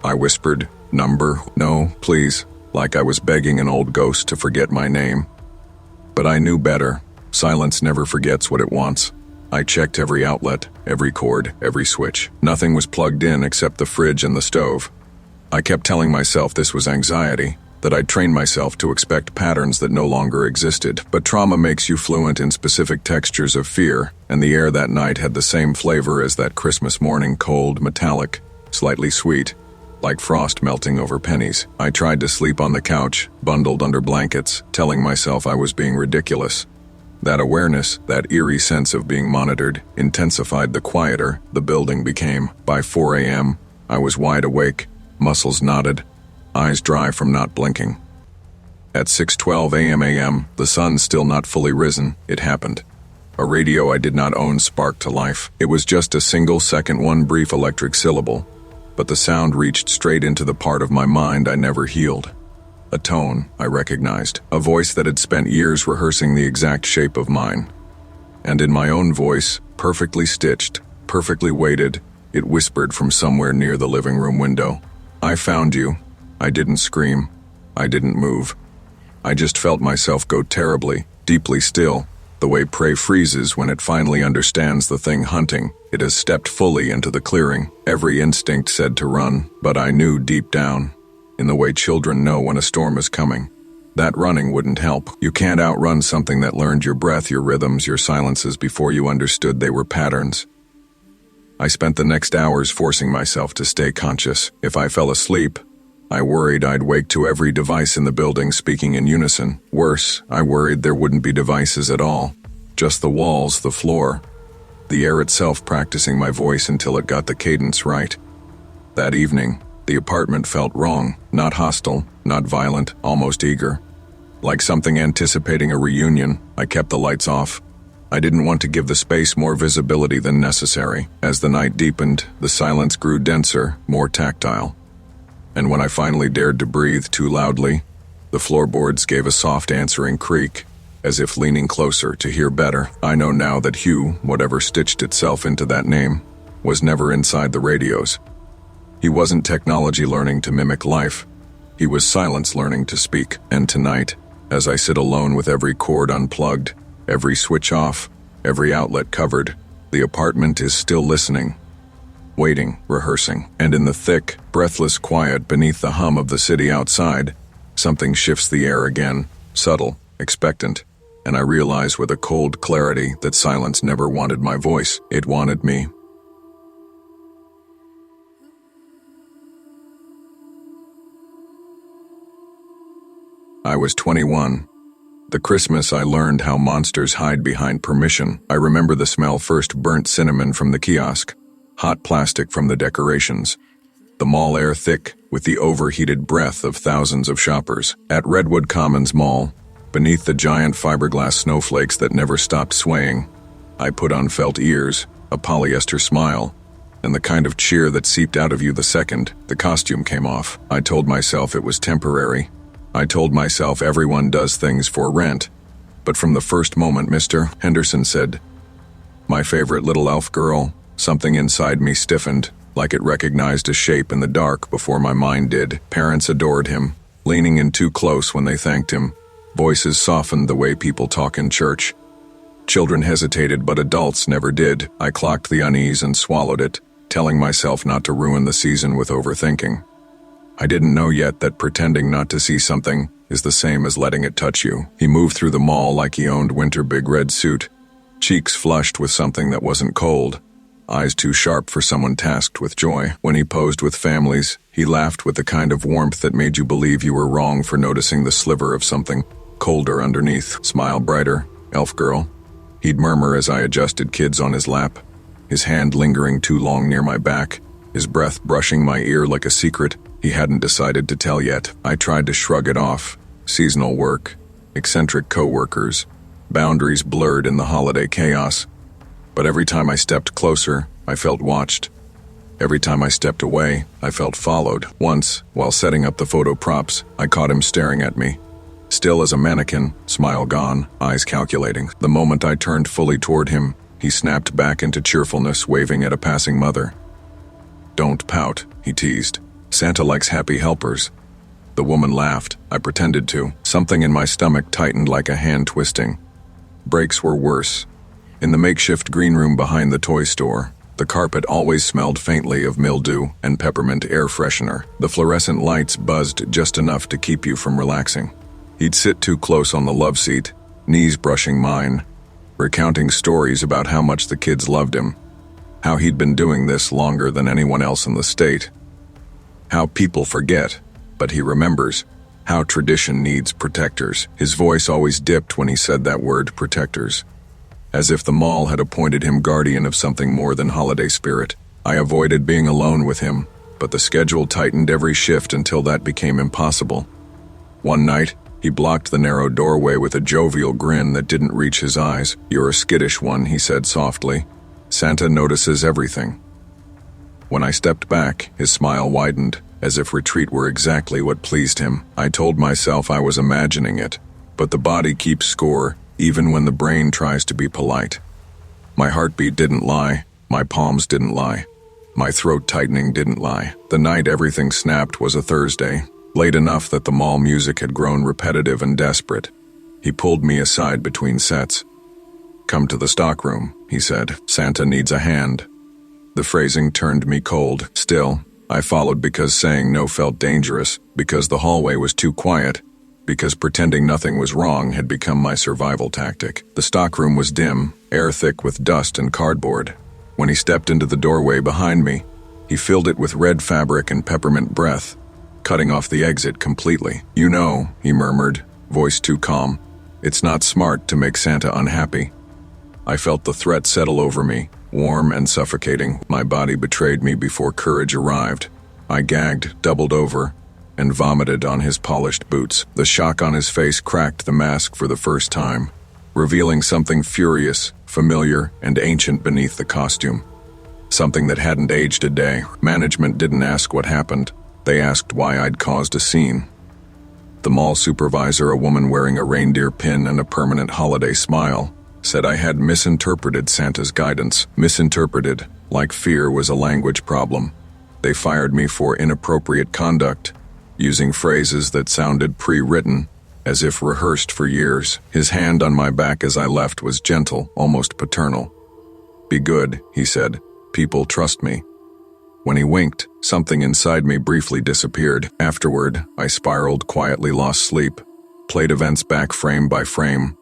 I whispered, "Number, no, please," like I was begging an old ghost to forget my name. But I knew better. Silence never forgets what it wants. I checked every outlet, every cord, every switch. Nothing was plugged in except the fridge and the stove. I kept telling myself this was anxiety, that I'd trained myself to expect patterns that no longer existed. But trauma makes you fluent in specific textures of fear, and the air that night had the same flavor as that Christmas morning, cold, metallic, slightly sweet, like frost melting over pennies. I tried to sleep on the couch, bundled under blankets, telling myself I was being ridiculous. That awareness, that eerie sense of being monitored, intensified the quieter the building became. By 4 a.m., I was wide awake, muscles knotted, eyes dry from not blinking. At 6:12 a.m., the sun still not fully risen, it happened. A radio I did not own sparked to life. It was just a single second, one brief electric syllable, but the sound reached straight into the part of my mind I never healed. A tone I recognized, a voice that had spent years rehearsing the exact shape of mine. And in my own voice, perfectly stitched, perfectly weighted, it whispered from somewhere near the living room window. "I found you." I didn't scream. I didn't move. I just felt myself go terribly, deeply still, the way prey freezes when it finally understands the thing hunting. It has stepped fully into the clearing. Every instinct said to run, but I knew deep down, in the way children know when a storm is coming, that running wouldn't help. You can't outrun something that learned your breath, your rhythms, your silences before you understood they were patterns. I spent the next hours forcing myself to stay conscious. If I fell asleep, I worried I'd wake to every device in the building speaking in unison. Worse, I worried there wouldn't be devices at all. Just the walls, the floor, the air itself practicing my voice until it got the cadence right. That evening, the apartment felt wrong, not hostile, not violent, almost eager. Like something anticipating a reunion, I kept the lights off. I didn't want to give the space more visibility than necessary. As the night deepened, the silence grew denser, more tactile. And when I finally dared to breathe too loudly, the floorboards gave a soft answering creak, as if leaning closer to hear better. I know now that Hugh, whatever stitched itself into that name, was never inside the radios. He wasn't technology learning to mimic life. He was silence learning to speak. And tonight, as I sit alone with every cord unplugged, every switch off, every outlet covered, the apartment is still listening, waiting, rehearsing. And in the thick, breathless quiet beneath the hum of the city outside, something shifts the air again, subtle, expectant, and I realize with a cold clarity that silence never wanted my voice. It wanted me. I was 21. The Christmas I learned how monsters hide behind permission. I remember the smell first burnt cinnamon from the kiosk, hot plastic from the decorations, the mall air thick with the overheated breath of thousands of shoppers. At Redwood Commons Mall, beneath the giant fiberglass snowflakes that never stopped swaying, I put on felt ears, a polyester smile, and the kind of cheer that seeped out of you the second the costume came off. I told myself it was temporary. I told myself everyone does things for rent. But from the first moment Mr. Henderson said, "My favorite little elf girl," something inside me stiffened, like it recognized a shape in the dark before my mind did. Parents adored him, leaning in too close when they thanked him. Voices softened the way people talk in church. Children hesitated, but adults never did. I clocked the unease and swallowed it, telling myself not to ruin the season with overthinking. I didn't know yet that pretending not to see something is the same as letting it touch you. He moved through the mall like he owned winter big red suit, cheeks flushed with something that wasn't cold, eyes too sharp for someone tasked with joy. When he posed with families, he laughed with the kind of warmth that made you believe you were wrong for noticing the sliver of something colder underneath. "Smile brighter, elf girl," he'd murmur as I adjusted kids on his lap, his hand lingering too long near my back, his breath brushing my ear like a secret he hadn't decided to tell yet. I tried to shrug it off. Seasonal work, eccentric co-workers, boundaries blurred in the holiday chaos. But every time I stepped closer, I felt watched. Every time I stepped away, I felt followed. Once, while setting up the photo props, I caught him staring at me. Still as a mannequin, smile gone, eyes calculating. The moment I turned fully toward him, he snapped back into cheerfulness, waving at a passing mother. "Don't pout," he teased. "Santa likes happy helpers." The woman laughed. I pretended to. Something in my stomach tightened like a hand twisting. Breaks were worse. In the makeshift green room behind the toy store, the carpet always smelled faintly of mildew and peppermint air freshener. The fluorescent lights buzzed just enough to keep you from relaxing. He'd sit too close on the love seat, knees brushing mine, recounting stories about how much the kids loved him, how he'd been doing this longer than anyone else in the state. How people forget, but he remembers. How tradition needs protectors. His voice always dipped when he said that word, protectors. As if the mall had appointed him guardian of something more than holiday spirit. I avoided being alone with him, but the schedule tightened every shift until that became impossible. One night, he blocked the narrow doorway with a jovial grin that didn't reach his eyes. "You're a skittish one," he said softly. "Santa notices everything." When I stepped back, his smile widened, as if retreat were exactly what pleased him. I told myself I was imagining it, but the body keeps score, even when the brain tries to be polite. My heartbeat didn't lie, my palms didn't lie, my throat tightening didn't lie. The night everything snapped was a Thursday, late enough that the mall music had grown repetitive and desperate. He pulled me aside between sets. "Come to the stockroom," he said. "Santa needs a hand." The phrasing turned me cold. Still, I followed because saying no felt dangerous, because the hallway was too quiet, because pretending nothing was wrong had become my survival tactic. The stockroom was dim, air thick with dust and cardboard. When he stepped into the doorway behind me, he filled it with red fabric and peppermint breath, cutting off the exit completely. "You know," he murmured, voice too calm, "it's not smart to make Santa unhappy." I felt the threat settle over me, warm and suffocating. My body betrayed me before courage arrived. I gagged, doubled over, and vomited on his polished boots. The shock on his face cracked the mask for the first time, revealing something furious, familiar and ancient beneath the costume. Something that hadn't aged a day. Management didn't ask what happened. They asked why I'd caused a scene. The mall supervisor, a woman wearing a reindeer pin and a permanent holiday smile, said I had misinterpreted Santa's guidance. Misinterpreted, like fear was a language problem. They fired me for inappropriate conduct, using phrases that sounded pre-written, as if rehearsed for years. His hand on my back as I left was gentle, almost paternal. "Be good," he said. "People trust me." When he winked, something inside me briefly disappeared. Afterward, I spiraled, quietly lost sleep, played events back frame by frame,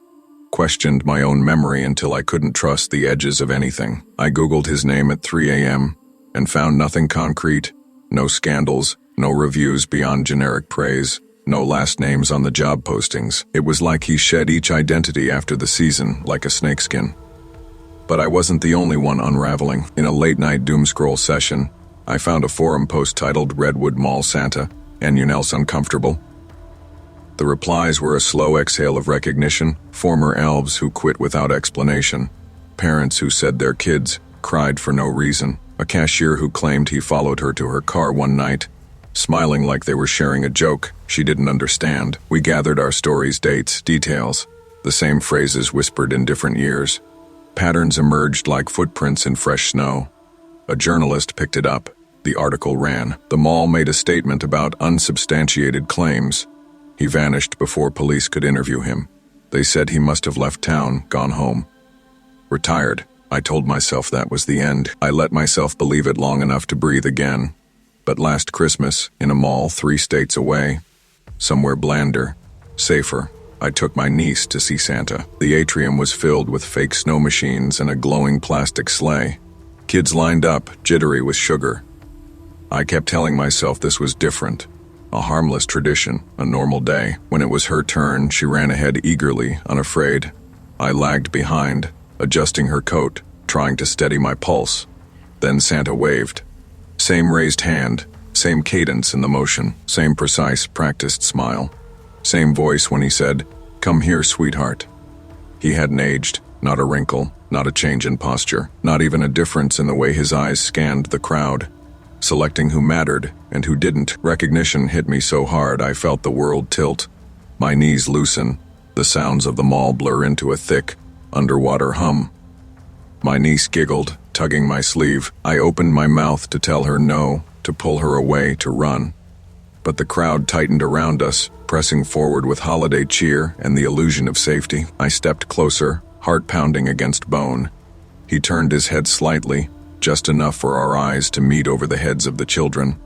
questioned my own memory until I couldn't trust the edges of anything. I Googled his name at 3 a.m. and found nothing concrete, no scandals, no reviews beyond generic praise, no last names on the job postings. It was like he shed each identity after the season, like a snakeskin. But I wasn't the only one unraveling. In a late-night doomscroll session, I found a forum post titled "Redwood Mall Santa, Anyone else uncomfortable?" The replies were a slow exhale of recognition, former elves who quit without explanation, parents who said their kids cried for no reason, a cashier who claimed he followed her to her car one night, smiling like they were sharing a joke she didn't understand. We gathered our stories, dates, details, the same phrases whispered in different years. Patterns emerged like footprints in fresh snow. A journalist picked it up. The article ran. The mall made a statement about unsubstantiated claims. He vanished before police could interview him. They said he must have left town, gone home. Retired. I told myself that was the end. I let myself believe it long enough to breathe again. But last Christmas, in a mall 3 states away, somewhere blander, safer, I took my niece to see Santa. The atrium was filled with fake snow machines and a glowing plastic sleigh. Kids lined up, jittery with sugar. I kept telling myself this was different. A harmless tradition, a normal day. When it was her turn, she ran ahead eagerly, unafraid. I lagged behind, adjusting her coat, trying to steady my pulse. Then Santa waved. Same raised hand, same cadence in the motion, same precise, practiced smile. Same voice when he said, "Come here, sweetheart." He hadn't aged, not a wrinkle, not a change in posture, not even a difference in the way his eyes scanned the crowd, selecting who mattered and who didn't. Recognition hit me so hard I felt the world tilt. My knees loosen, the sounds of the mall blur into a thick, underwater hum. My niece giggled, tugging my sleeve. I opened my mouth to tell her no, to pull her away, to run. But the crowd tightened around us, pressing forward with holiday cheer and the illusion of safety. I stepped closer, heart pounding against bone. He turned his head slightly, just enough for our eyes to meet over the heads of the children.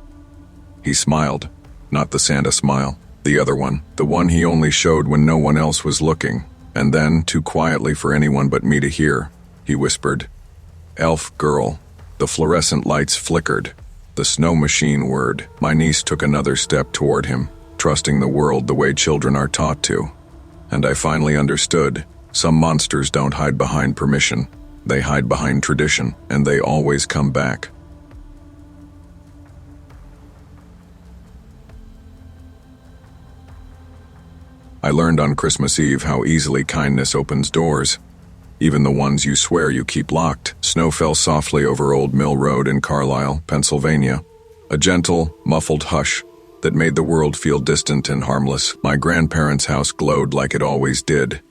He smiled, not the Santa smile, the other one, the one he only showed when no one else was looking. And then, too quietly for anyone but me to hear, he whispered, "Elf girl." The fluorescent lights flickered. The snow machine whirred. My niece took another step toward him, trusting the world the way children are taught to. And I finally understood. Some monsters don't hide behind permission. They hide behind tradition, and they always come back. I learned on Christmas Eve how easily kindness opens doors, even the ones you swear you keep locked. Snow fell softly over Old Mill Road in Carlisle, Pennsylvania, a gentle, muffled hush that made the world feel distant and harmless. My grandparents' house glowed like it always did.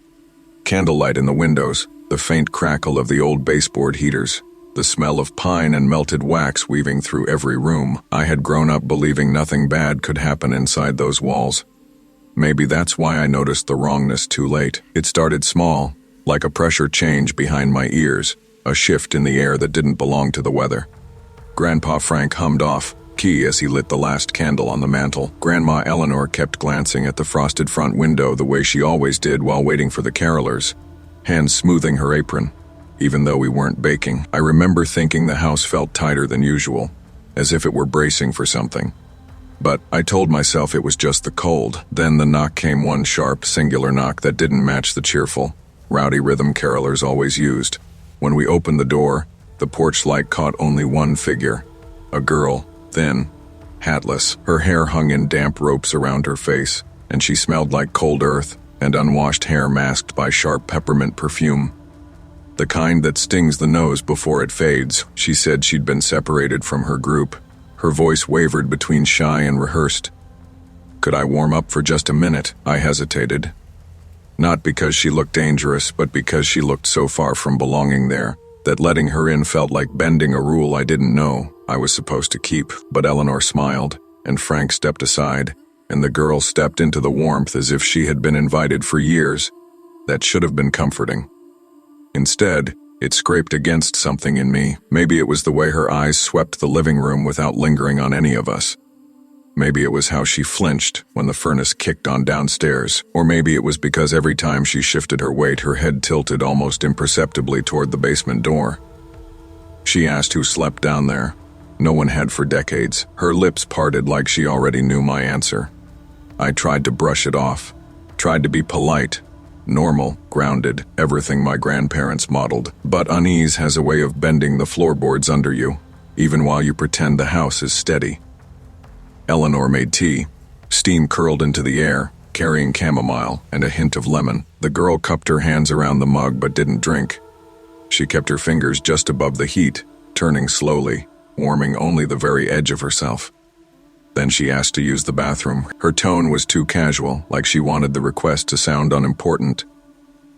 Candlelight in the windows, the faint crackle of the old baseboard heaters, the smell of pine and melted wax weaving through every room. I had grown up believing nothing bad could happen inside those walls. Maybe that's why I noticed the wrongness too late. It started small, like a pressure change behind my ears, a shift in the air that didn't belong to the weather. Grandpa Frank hummed off key as he lit the last candle on the mantel. Grandma Eleanor kept glancing at the frosted front window the way she always did while waiting for the carolers, hands smoothing her apron. Even though we weren't baking, I remember thinking the house felt tighter than usual, as if it were bracing for something. But I told myself it was just the cold. Then the knock came, one sharp, singular knock that didn't match the cheerful, rowdy rhythm carolers always used. When we opened the door, the porch light caught only one figure, a girl, thin, hatless. Her hair hung in damp ropes around her face, and she smelled like cold earth and unwashed hair masked by sharp peppermint perfume. The kind that stings the nose before it fades. She said she'd been separated from her group. Her voice wavered between shy and rehearsed. Could I warm up for just a minute? I hesitated. Not because she looked dangerous, but because she looked so far from belonging there, that letting her in felt like bending a rule I didn't know I was supposed to keep. But Eleanor smiled, and Frank stepped aside, and the girl stepped into the warmth as if she had been invited for years. That should have been comforting. Instead, it scraped against something in me. Maybe it was the way her eyes swept the living room without lingering on any of us. Maybe it was how she flinched when the furnace kicked on downstairs, or maybe it was because every time she shifted her weight, her head tilted almost imperceptibly toward the basement door. She asked who slept down there. No one had for decades. Her lips parted like she already knew my answer. I tried to brush it off, tried to be polite, normal, grounded, everything my grandparents modeled. But unease has a way of bending the floorboards under you, even while you pretend the house is steady. Eleanor made tea. Steam curled into the air, carrying chamomile and a hint of lemon. The girl cupped her hands around the mug but didn't drink. She kept her fingers just above the heat, turning slowly, warming only the very edge of herself. Then she asked to use the bathroom. Her tone was too casual, like she wanted the request to sound unimportant.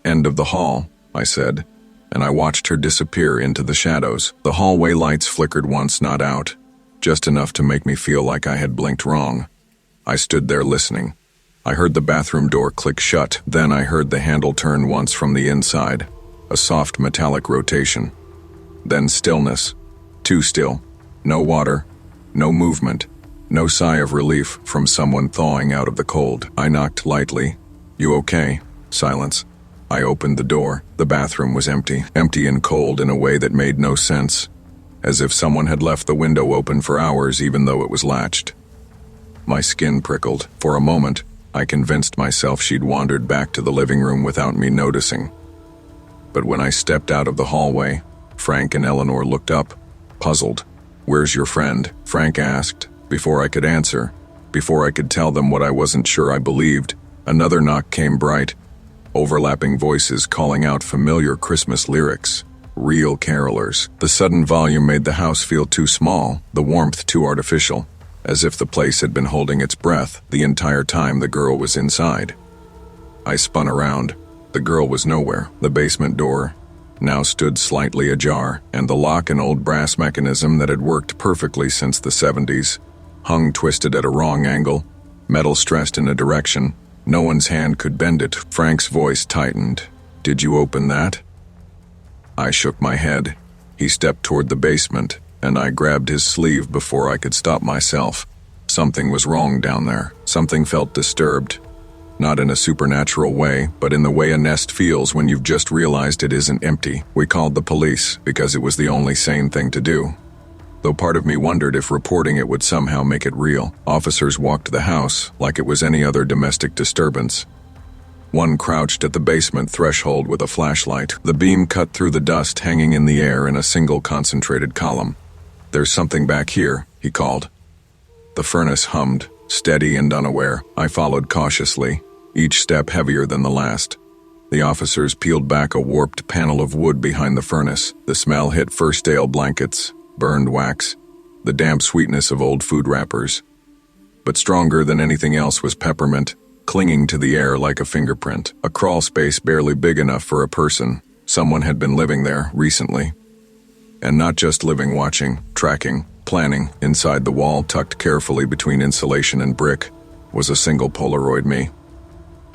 "End of the hall," I said, and I watched her disappear into the shadows. The hallway lights flickered once, not out, just enough to make me feel like I had blinked wrong. I stood there listening. I heard the bathroom door click shut, then I heard the handle turn once from the inside, a soft metallic rotation. Then stillness. Too still. No water, no movement, no sigh of relief from someone thawing out of the cold. I knocked lightly. "You okay?" Silence. I opened the door. The bathroom was empty and cold in a way that made no sense, as if someone had left the window open for hours even though it was latched. My skin prickled. For a moment, I convinced myself she'd wandered back to the living room without me noticing. But when I stepped out of the hallway, Frank and Eleanor looked up, puzzled. "Where's your friend?" Frank asked. Before I could answer, before I could tell them what I wasn't sure I believed, another knock came, bright, overlapping voices calling out familiar Christmas lyrics. Real carolers. The sudden volume made the house feel too small, the warmth too artificial, as if the place had been holding its breath the entire time the girl was inside. I spun around. The girl was nowhere. The basement door now stood slightly ajar, and the lock, an old brass mechanism that had worked perfectly since the 70s, hung twisted at a wrong angle, metal stressed in a direction. No one's hand could bend it. Frank's voice tightened. "Did you open that?" I shook my head. He stepped toward the basement, and I grabbed his sleeve before I could stop myself. Something was wrong down there. Something felt disturbed. Not in a supernatural way, but in the way a nest feels when you've just realized it isn't empty. We called the police because it was the only sane thing to do, though part of me wondered if reporting it would somehow make it real. Officers walked the house like it was any other domestic disturbance. One crouched at the basement threshold with a flashlight. The beam cut through the dust hanging in the air in a single concentrated column. "There's something back here," he called. The furnace hummed, steady and unaware. I followed cautiously, each step heavier than the last. The officers peeled back a warped panel of wood behind the furnace. The smell hit first stale blankets, burned wax, the damp sweetness of old food wrappers. But stronger than anything else was peppermint, clinging to the air like a fingerprint. A crawl space barely big enough for a person. Someone had been living there recently. And not just living, watching, tracking, planning. Inside the wall, tucked carefully between insulation and brick, was a single Polaroid me.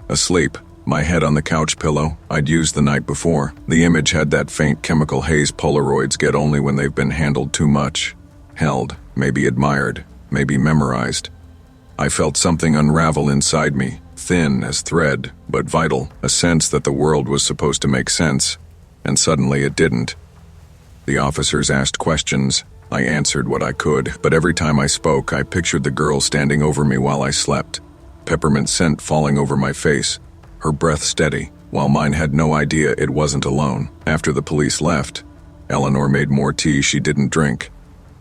Asleep, my head on the couch pillow I'd used the night before. The image had that faint chemical haze Polaroids get only when they've been handled too much. Held, maybe admired, maybe memorized. I felt something unravel inside me, thin as thread, but vital, a sense that the world was supposed to make sense, and suddenly it didn't. The officers asked questions. I answered what I could, but every time I spoke, I pictured the girl standing over me while I slept, peppermint scent falling over my face, her breath steady, while mine had no idea it wasn't alone. After the police left, Eleanor made more tea she didn't drink.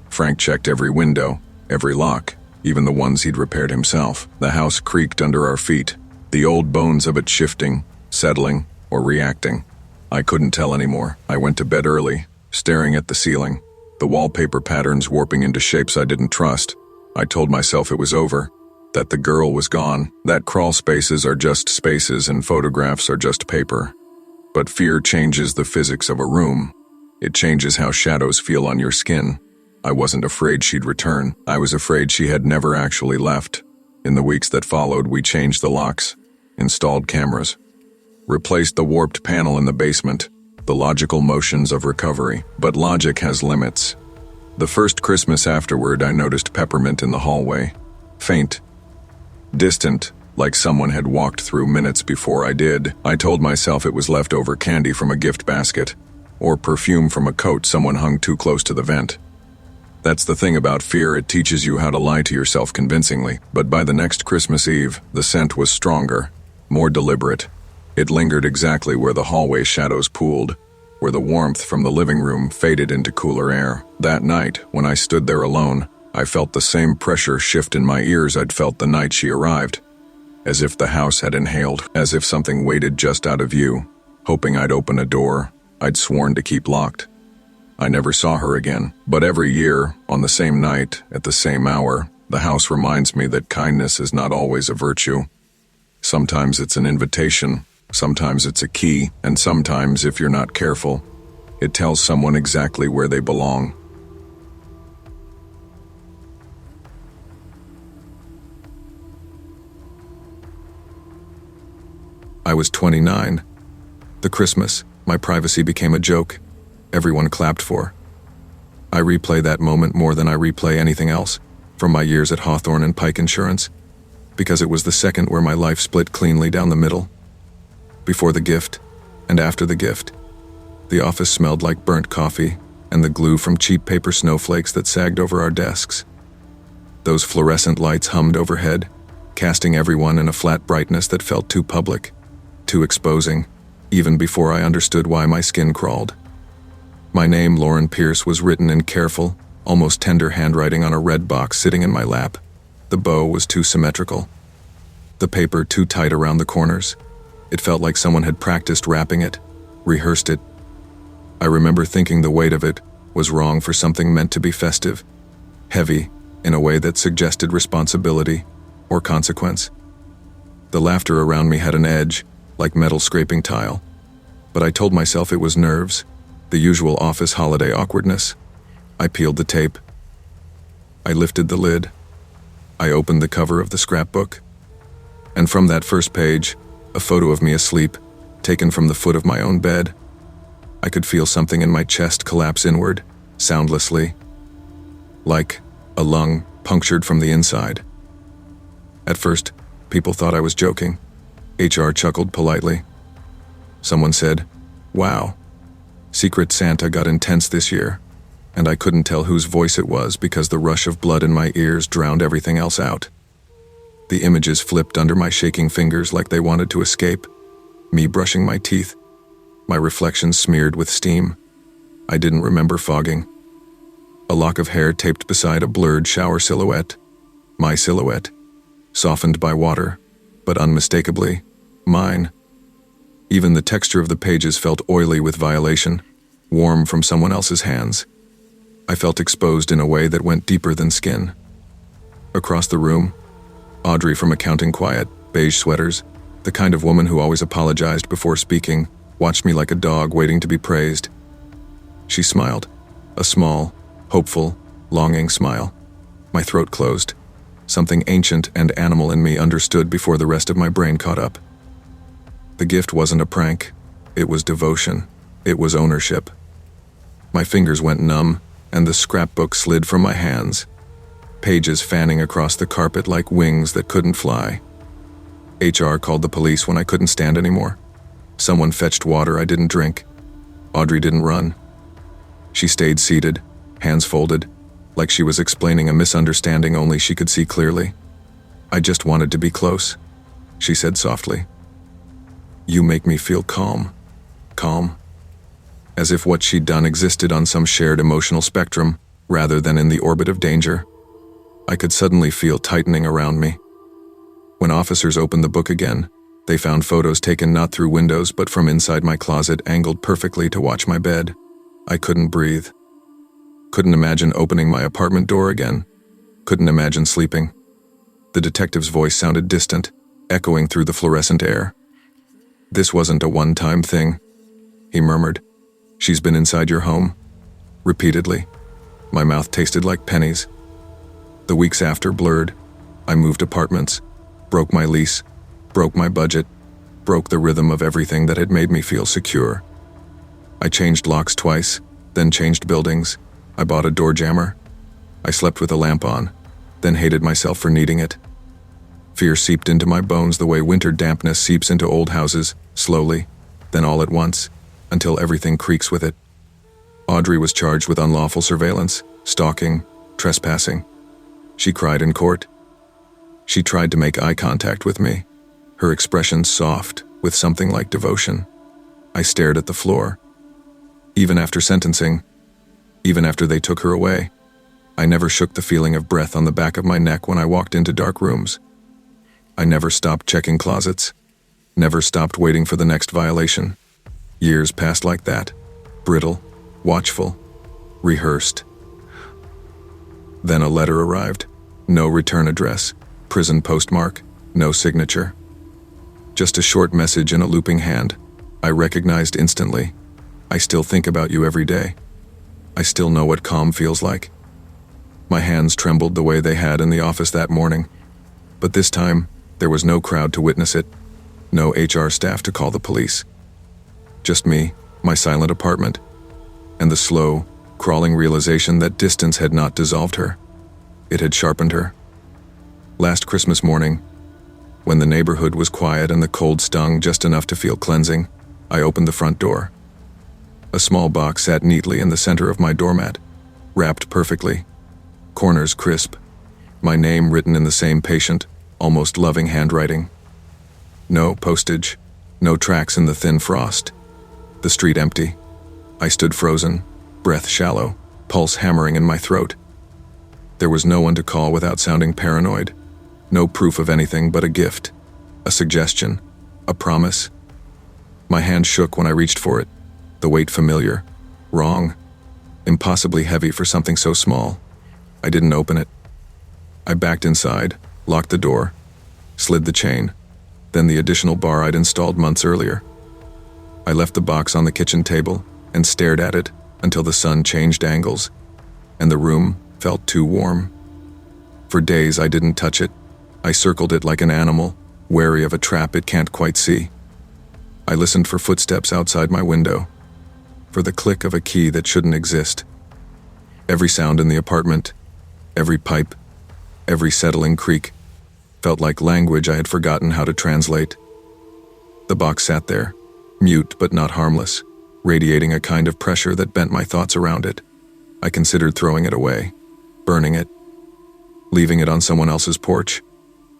Frank checked every window, every lock, even the ones he'd repaired himself. The house creaked under our feet, the old bones of it shifting, settling, or reacting. I couldn't tell anymore. I went to bed early, staring at the ceiling, the wallpaper patterns warping into shapes I didn't trust. I told myself it was over, that the girl was gone, that crawl spaces are just spaces and photographs are just paper. But fear changes the physics of a room. It changes how shadows feel on your skin. I wasn't afraid she'd return. I was afraid she had never actually left. In the weeks that followed, we changed the locks, installed cameras, replaced the warped panel in the basement, the logical motions of recovery. But logic has limits. The first Christmas afterward, I noticed peppermint in the hallway. Faint, distant, like someone had walked through minutes before I did. I told myself it was leftover candy from a gift basket, or perfume from a coat someone hung too close to the vent. That's the thing about fear, it teaches you how to lie to yourself convincingly. But by the next Christmas Eve, the scent was stronger, more deliberate. It lingered exactly where the hallway shadows pooled, where the warmth from the living room faded into cooler air. That night, when I stood there alone, I felt the same pressure shift in my ears I'd felt the night she arrived. As if the house had inhaled, as if something waited just out of view, hoping I'd open a door I'd sworn to keep locked. I never saw her again, but every year, on the same night, at the same hour, the house reminds me that kindness is not always a virtue. Sometimes it's an invitation, sometimes it's a key, and sometimes, if you're not careful, it tells someone exactly where they belong. I was 29. The Christmas, my privacy became a joke. Everyone clapped for. I replay that moment more than I replay anything else, from my years at Hawthorne and Pike Insurance, because it was the second where my life split cleanly down the middle. Before the gift, and after the gift, the office smelled like burnt coffee and the glue from cheap paper snowflakes that sagged over our desks. Those fluorescent lights hummed overhead, casting everyone in a flat brightness that felt too public, too exposing, even before I understood why my skin crawled. My name, Lauren Pierce, was written in careful, almost tender handwriting on a red box sitting in my lap. The bow was too symmetrical. The paper too tight around the corners. It felt like someone had practiced wrapping it, rehearsed it. I remember thinking the weight of it was wrong for something meant to be festive, heavy, in a way that suggested responsibility or consequence. The laughter around me had an edge, like metal scraping tile. But I told myself it was nerves, the usual office holiday awkwardness. I peeled the tape. I lifted the lid. I opened the cover of the scrapbook. And from that first page, a photo of me asleep, taken from the foot of my own bed. I could feel something in my chest collapse inward, soundlessly, like a lung punctured from the inside. At first, people thought I was joking. HR chuckled politely. Someone said, "Wow, Secret Santa got intense this year," and I couldn't tell whose voice it was because the rush of blood in my ears drowned everything else out. The images flipped under my shaking fingers like they wanted to escape. Me brushing my teeth, my reflection smeared with steam. I didn't remember fogging. A lock of hair taped beside a blurred shower silhouette. My silhouette, softened by water, but unmistakably mine. Even the texture of the pages felt oily with violation, warm from someone else's hands. I felt exposed in a way that went deeper than skin. Across the room, Audrey from Accounting Quiet, beige sweaters, the kind of woman who always apologized before speaking, watched me like a dog waiting to be praised. She smiled, a small, hopeful, longing smile. My throat closed. Something ancient and animal in me understood before the rest of my brain caught up. The gift wasn't a prank. It was devotion. It was ownership. My fingers went numb, and the scrapbook slid from my hands, pages fanning across the carpet like wings that couldn't fly. HR called the police when I couldn't stand anymore. Someone fetched water I didn't drink. Audrey didn't run. She stayed seated, hands folded, like she was explaining a misunderstanding only she could see clearly. "I just wanted to be close," she said softly. "You make me feel calm." Calm. As if what she'd done existed on some shared emotional spectrum, rather than in the orbit of danger. I could suddenly feel tightening around me. When officers opened the book again, They found photos taken not through windows but from inside my closet, angled perfectly to watch my bed. I couldn't breathe. Couldn't imagine opening my apartment door again. Couldn't imagine sleeping. The detective's voice sounded distant, echoing through the fluorescent air. "This wasn't a one-time thing," he murmured. "She's been inside your home?" Repeatedly. My mouth tasted like pennies. The weeks after blurred. I moved apartments, broke my lease, broke my budget, broke the rhythm of everything that had made me feel secure. I changed locks twice, then changed buildings. I bought a door jammer. I slept with a lamp on, then hated myself for needing it. Fear seeped into my bones the way winter dampness seeps into old houses, slowly, then all at once, until everything creaks with it. Audrey was charged with unlawful surveillance, stalking, trespassing. She cried in court. She tried to make eye contact with me, her expression soft with something like devotion. I stared at the floor. Even after sentencing, even after they took her away, I never shook the feeling of breath on the back of my neck when I walked into dark rooms. I never stopped checking closets, never stopped waiting for the next violation. Years passed like that, brittle, watchful, rehearsed. Then a letter arrived. No return address, prison postmark, no signature. Just a short message in a looping hand. I recognized instantly. "I still think about you every day. I still know what calm feels like." My hands trembled the way they had in the office that morning. But this time, there was no crowd to witness it, no HR staff to call the police. Just me, my silent apartment, and the slow, crawling realization that distance had not dissolved her. It had sharpened her. Last Christmas morning, when the neighborhood was quiet and the cold stung just enough to feel cleansing, I opened the front door. A small box sat neatly in the center of my doormat, wrapped perfectly, corners crisp, my name written in the same patient, almost loving handwriting. No postage, no tracks in the thin frost. The street empty. I stood frozen, breath shallow, pulse hammering in my throat. There was no one to call without sounding paranoid. No proof of anything but a gift, a suggestion, a promise. My hand shook when I reached for it, the weight familiar, wrong, impossibly heavy for something so small. I didn't open it. I backed inside, locked the door, slid the chain, then the additional bar I'd installed months earlier. I left the box on the kitchen table and stared at it until the sun changed angles, and the room felt too warm. For days I didn't touch it. I circled it like an animal, wary of a trap it can't quite see. I listened for footsteps outside my window, for the click of a key that shouldn't exist. Every sound in the apartment, every pipe, every settling creak, felt like language I had forgotten how to translate. The box sat there, mute but not harmless, radiating a kind of pressure that bent my thoughts around it. I considered throwing it away, burning it, leaving it on someone else's porch,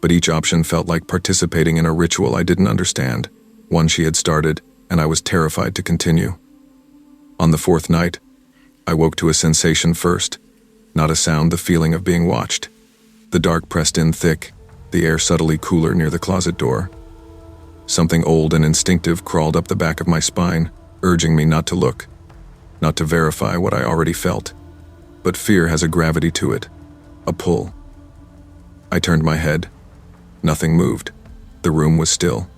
but each option felt like participating in a ritual I didn't understand, one she had started, and I was terrified to continue. On the fourth night, I woke to a sensation first, not a sound, the feeling of being watched. The dark pressed in thick, the air subtly cooler near the closet door. Something old and instinctive crawled up the back of my spine, urging me not to look, not to verify what I already felt. But fear has a gravity to it, a pull. I turned my head. Nothing moved. The room was still.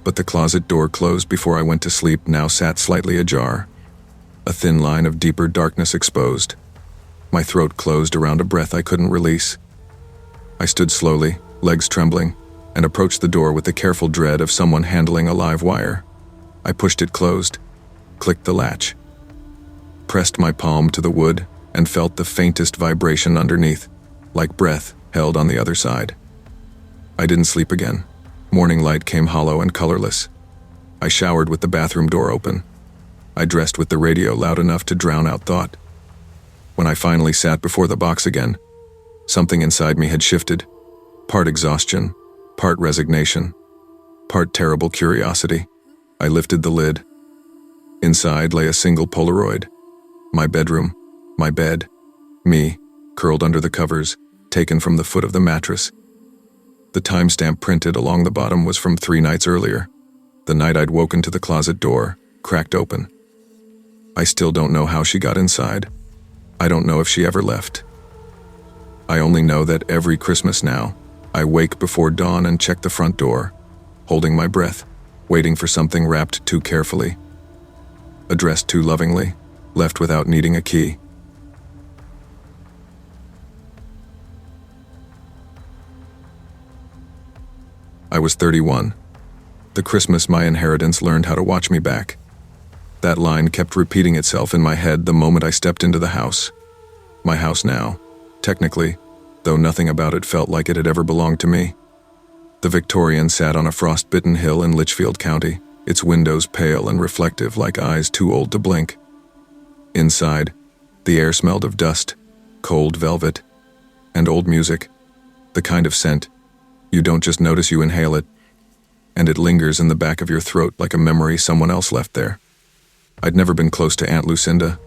But the closet door closed before I went to sleep now sat slightly ajar, a thin line of deeper darkness exposed. My throat closed around a breath I couldn't release. I stood slowly, legs trembling, and approached the door with the careful dread of someone handling a live wire. I pushed it closed, clicked the latch, pressed my palm to the wood, and felt the faintest vibration underneath, like breath held on the other side. I didn't sleep again. Morning light came hollow and colorless. I showered with the bathroom door open. I dressed with the radio loud enough to drown out thought. When I finally sat before the box again, something inside me had shifted, part exhaustion, part resignation, part terrible curiosity. I lifted the lid. Inside lay a single Polaroid. My bedroom, my bed, me, curled under the covers, taken from the foot of the mattress. The timestamp printed along the bottom was from 3 nights earlier, the night I'd woken to the closet door, cracked open. I still don't know how she got inside. I don't know if she ever left. I only know that every Christmas now, I wake before dawn and check the front door, holding my breath, waiting for something wrapped too carefully, addressed too lovingly, left without needing a key. I was 31. The Christmas my inheritance learned how to watch me back. That line kept repeating itself in my head the moment I stepped into the house. My house now, technically, though nothing about it felt like it had ever belonged to me. The Victorian sat on a frost-bitten hill in Litchfield County, its windows pale and reflective like eyes too old to blink. Inside, the air smelled of dust, cold velvet, and old music, the kind of scent you don't just notice, you inhale it, and it lingers in the back of your throat like a memory someone else left there. I'd never been close to Aunt Lucinda,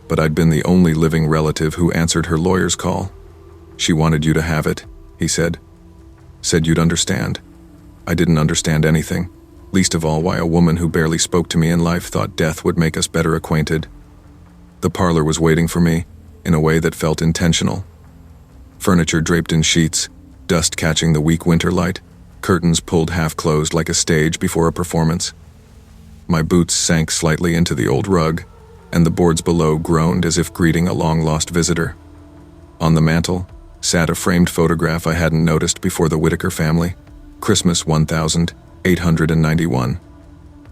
but I'd been the only living relative who answered her lawyer's call. She wanted you to have it, he said. Said you'd understand. I didn't understand anything, least of all why a woman who barely spoke to me in life thought death would make us better acquainted. The parlor was waiting for me, in a way that felt intentional. Furniture draped in sheets, dust catching the weak winter light, curtains pulled half-closed like a stage before a performance. My boots sank slightly into the old rug, and the boards below groaned as if greeting a long-lost visitor. On the mantel sat a framed photograph I hadn't noticed before: the Whitaker family, Christmas 1891.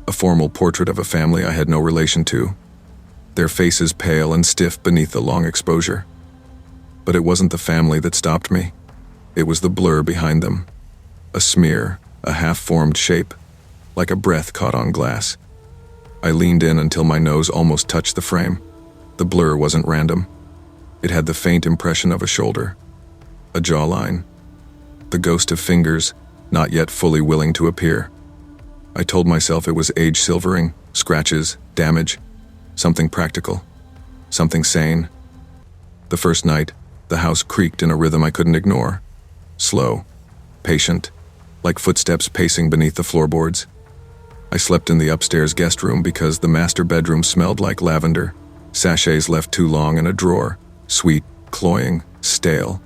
A formal portrait of a family I had no relation to, their faces pale and stiff beneath the long exposure. But it wasn't the family that stopped me. It was the blur behind them. A smear, a half-formed shape, like a breath caught on glass. I leaned in until my nose almost touched the frame. The blur wasn't random. It had the faint impression of a shoulder, a jawline, the ghost of fingers not yet fully willing to appear. I told myself it was age silvering, scratches, damage, something practical, something sane. The first night, the house creaked in a rhythm I couldn't ignore. Slow, patient, like footsteps pacing beneath the floorboards. I slept in the upstairs guest room because the master bedroom smelled like lavender, sachets left too long in a drawer, sweet, cloying, stale.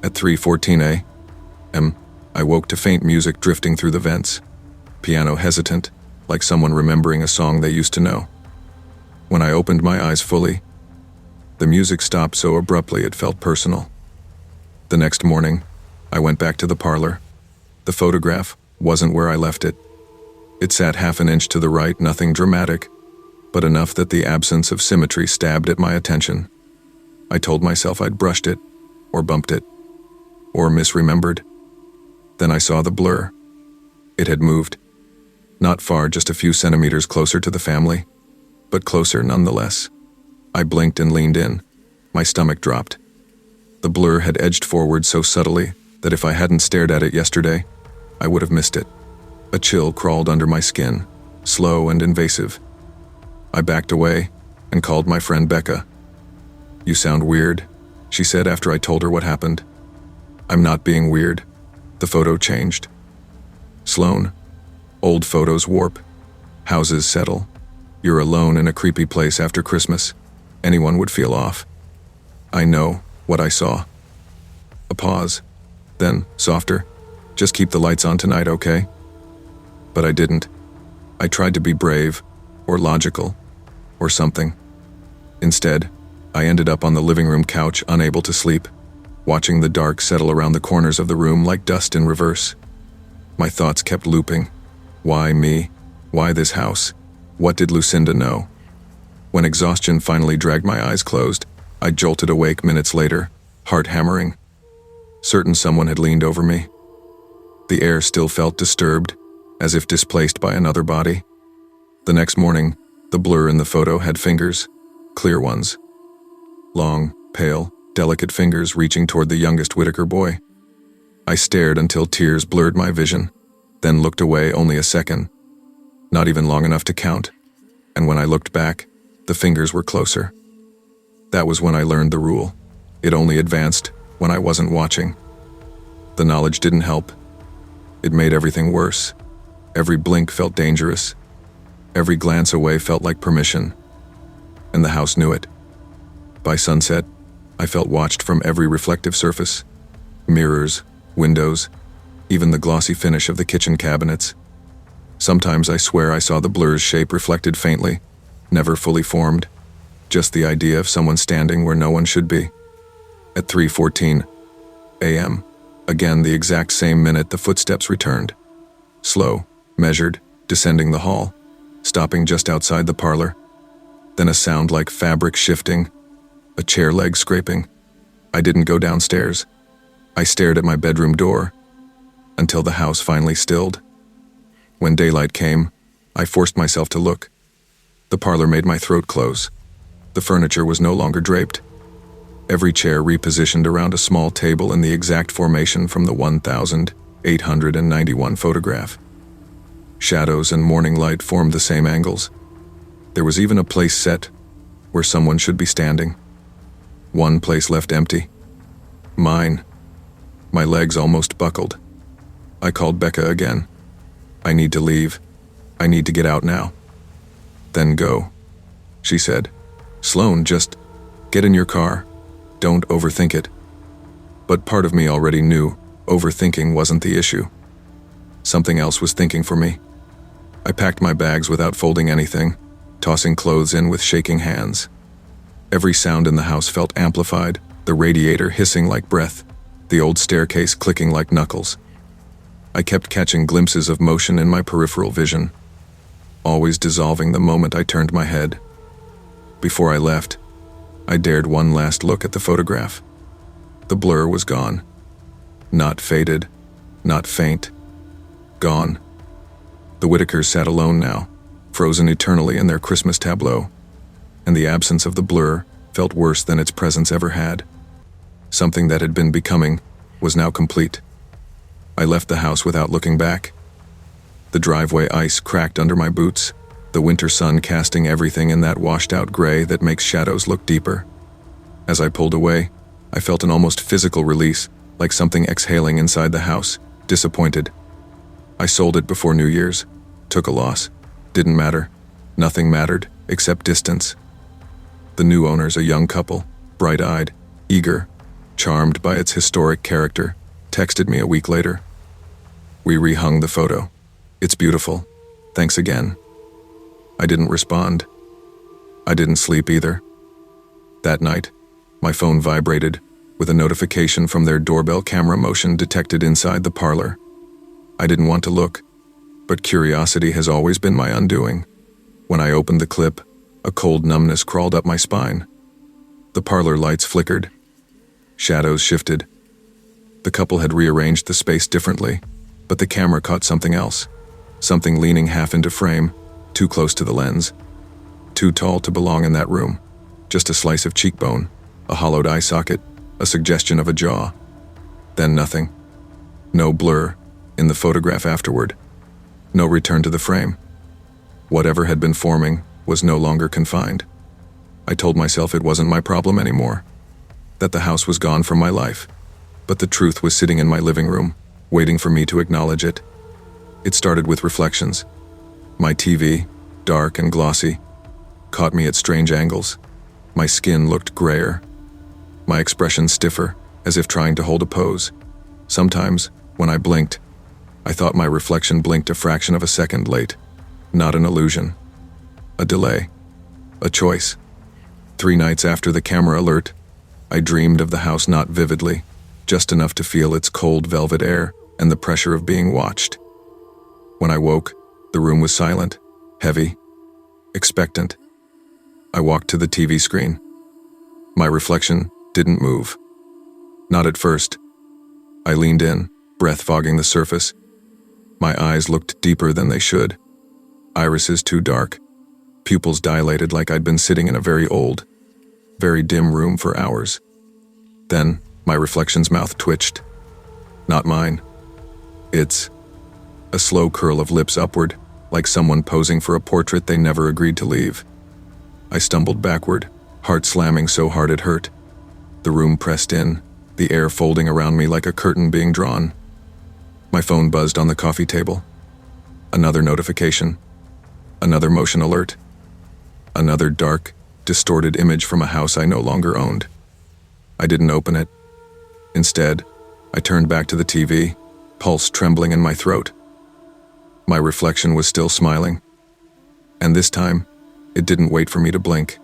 At 3:14 a.m., I woke to faint music drifting through the vents, piano hesitant, like someone remembering a song they used to know. When I opened my eyes fully, the music stopped so abruptly it felt personal. The next morning, I went back to the parlor. The photograph wasn't where I left it. It sat half an inch to the right, nothing dramatic, but enough that the absence of symmetry stabbed at my attention. I told myself I'd brushed it, or bumped it, or misremembered. Then I saw the blur. It had moved. Not far, just a few centimeters closer to the family, but closer nonetheless. I blinked and leaned in. My stomach dropped. The blur had edged forward so subtly that if I hadn't stared at it yesterday, I would have missed it. A chill crawled under my skin, slow and invasive. I backed away and called my friend Becca. "You sound weird," she said after I told her what happened. "I'm not being weird." The photo changed. Sloan. Old photos warp. Houses settle. You're alone in a creepy place after Christmas. Anyone would feel off. I know what I saw. A pause. Then, softer. "Just keep the lights on tonight, okay?" But I didn't. I tried to be brave, or logical, or something. Instead, I ended up on the living room couch, unable to sleep, watching the dark settle around the corners of the room like dust in reverse. My thoughts kept looping. Why me? Why this house? What did Lucinda know? When exhaustion finally dragged my eyes closed, I jolted awake minutes later, heart hammering. Certain someone had leaned over me. The air still felt disturbed, as if displaced by another body. The next morning, the blur in the photo had fingers, clear ones. Long, pale, delicate fingers reaching toward the youngest Whitaker boy. I stared until tears blurred my vision, then looked away only a second, not even long enough to count, and when I looked back, the fingers were closer. That was when I learned the rule. It only advanced when I wasn't watching. The knowledge didn't help. It made everything worse. Every blink felt dangerous. Every glance away felt like permission. And the house knew it. By sunset, I felt watched from every reflective surface. Mirrors, windows, even the glossy finish of the kitchen cabinets. Sometimes I swear I saw the blur's shape reflected faintly, never fully formed. Just the idea of someone standing where no one should be. At 3:14 a.m., again the exact same minute, the footsteps returned. Slow, measured, descending the hall, stopping just outside the parlor. Then a sound like fabric shifting, a chair leg scraping. I didn't go downstairs. I stared at my bedroom door until the house finally stilled. When daylight came, I forced myself to look. The parlor made my throat close. The furniture was no longer draped. Every chair repositioned around a small table in the exact formation from the 1891 photograph. Shadows and morning light formed the same angles. There was even a place set where someone should be standing. One place left empty. Mine. My legs almost buckled. I called Becca again. I need to leave. I need to get out now. Then go, she said. Sloan, just get in your car. Don't overthink it. But part of me already knew overthinking wasn't the issue. Something else was thinking for me. I packed my bags without folding anything, tossing clothes in with shaking hands. Every sound in the house felt amplified, the radiator hissing like breath, the old staircase clicking like knuckles. I kept catching glimpses of motion in my peripheral vision, always dissolving the moment I turned my head. Before I left, I dared one last look at the photograph. The blur was gone. Not faded, not faint. Gone. The Whitakers sat alone now, frozen eternally in their Christmas tableau, and the absence of the blur felt worse than its presence ever had. Something that had been becoming was now complete. I left the house without looking back. The driveway ice cracked under my boots, the winter sun casting everything in that washed-out gray that makes shadows look deeper. As I pulled away, I felt an almost physical release, like something exhaling inside the house, disappointed. I sold it before New Year's, took a loss. Didn't matter. Nothing mattered, except distance. The new owners, a young couple, bright-eyed, eager, charmed by its historic character, texted me a week later. We rehung the photo. It's beautiful. Thanks again. I didn't respond. I didn't sleep either. That night, my phone vibrated with a notification from their doorbell camera motion detected inside the parlor. I didn't want to look, but curiosity has always been my undoing. When I opened the clip, a cold numbness crawled up my spine. The parlor lights flickered. Shadows shifted. The couple had rearranged the space differently, but the camera caught something else. Something leaning half into frame, too close to the lens. Too tall to belong in that room. Just a slice of cheekbone, a hollowed eye socket, a suggestion of a jaw. Then nothing. No blur in the photograph afterward. No return to the frame. Whatever had been forming was no longer confined. I told myself it wasn't my problem anymore, that the house was gone from my life, but the truth was sitting in my living room, waiting for me to acknowledge it. It started with reflections. My TV, dark and glossy, caught me at strange angles. My skin looked grayer, my expression stiffer, as if trying to hold a pose. Sometimes, when I blinked, I thought my reflection blinked a fraction of a second late. Not an illusion. A delay. A choice. 3 nights after the camera alert, I dreamed of the house not vividly, just enough to feel its cold velvet air and the pressure of being watched. When I woke, the room was silent, heavy, expectant. I walked to the TV screen. My reflection didn't move. Not at first. I leaned in, breath fogging the surface. My eyes looked deeper than they should. Irises too dark, pupils dilated like I'd been sitting in a very old, very dim room for hours. Then, my reflection's mouth twitched. Not mine. It's a slow curl of lips upward, like someone posing for a portrait they never agreed to leave. I stumbled backward, heart slamming so hard it hurt. The room pressed in, the air folding around me like a curtain being drawn. My phone buzzed on the coffee table. Another notification. Another motion alert. Another dark, distorted image from a house I no longer owned. I didn't open it. Instead, I turned back to the TV, pulse trembling in my throat. My reflection was still smiling. And this time, it didn't wait for me to blink.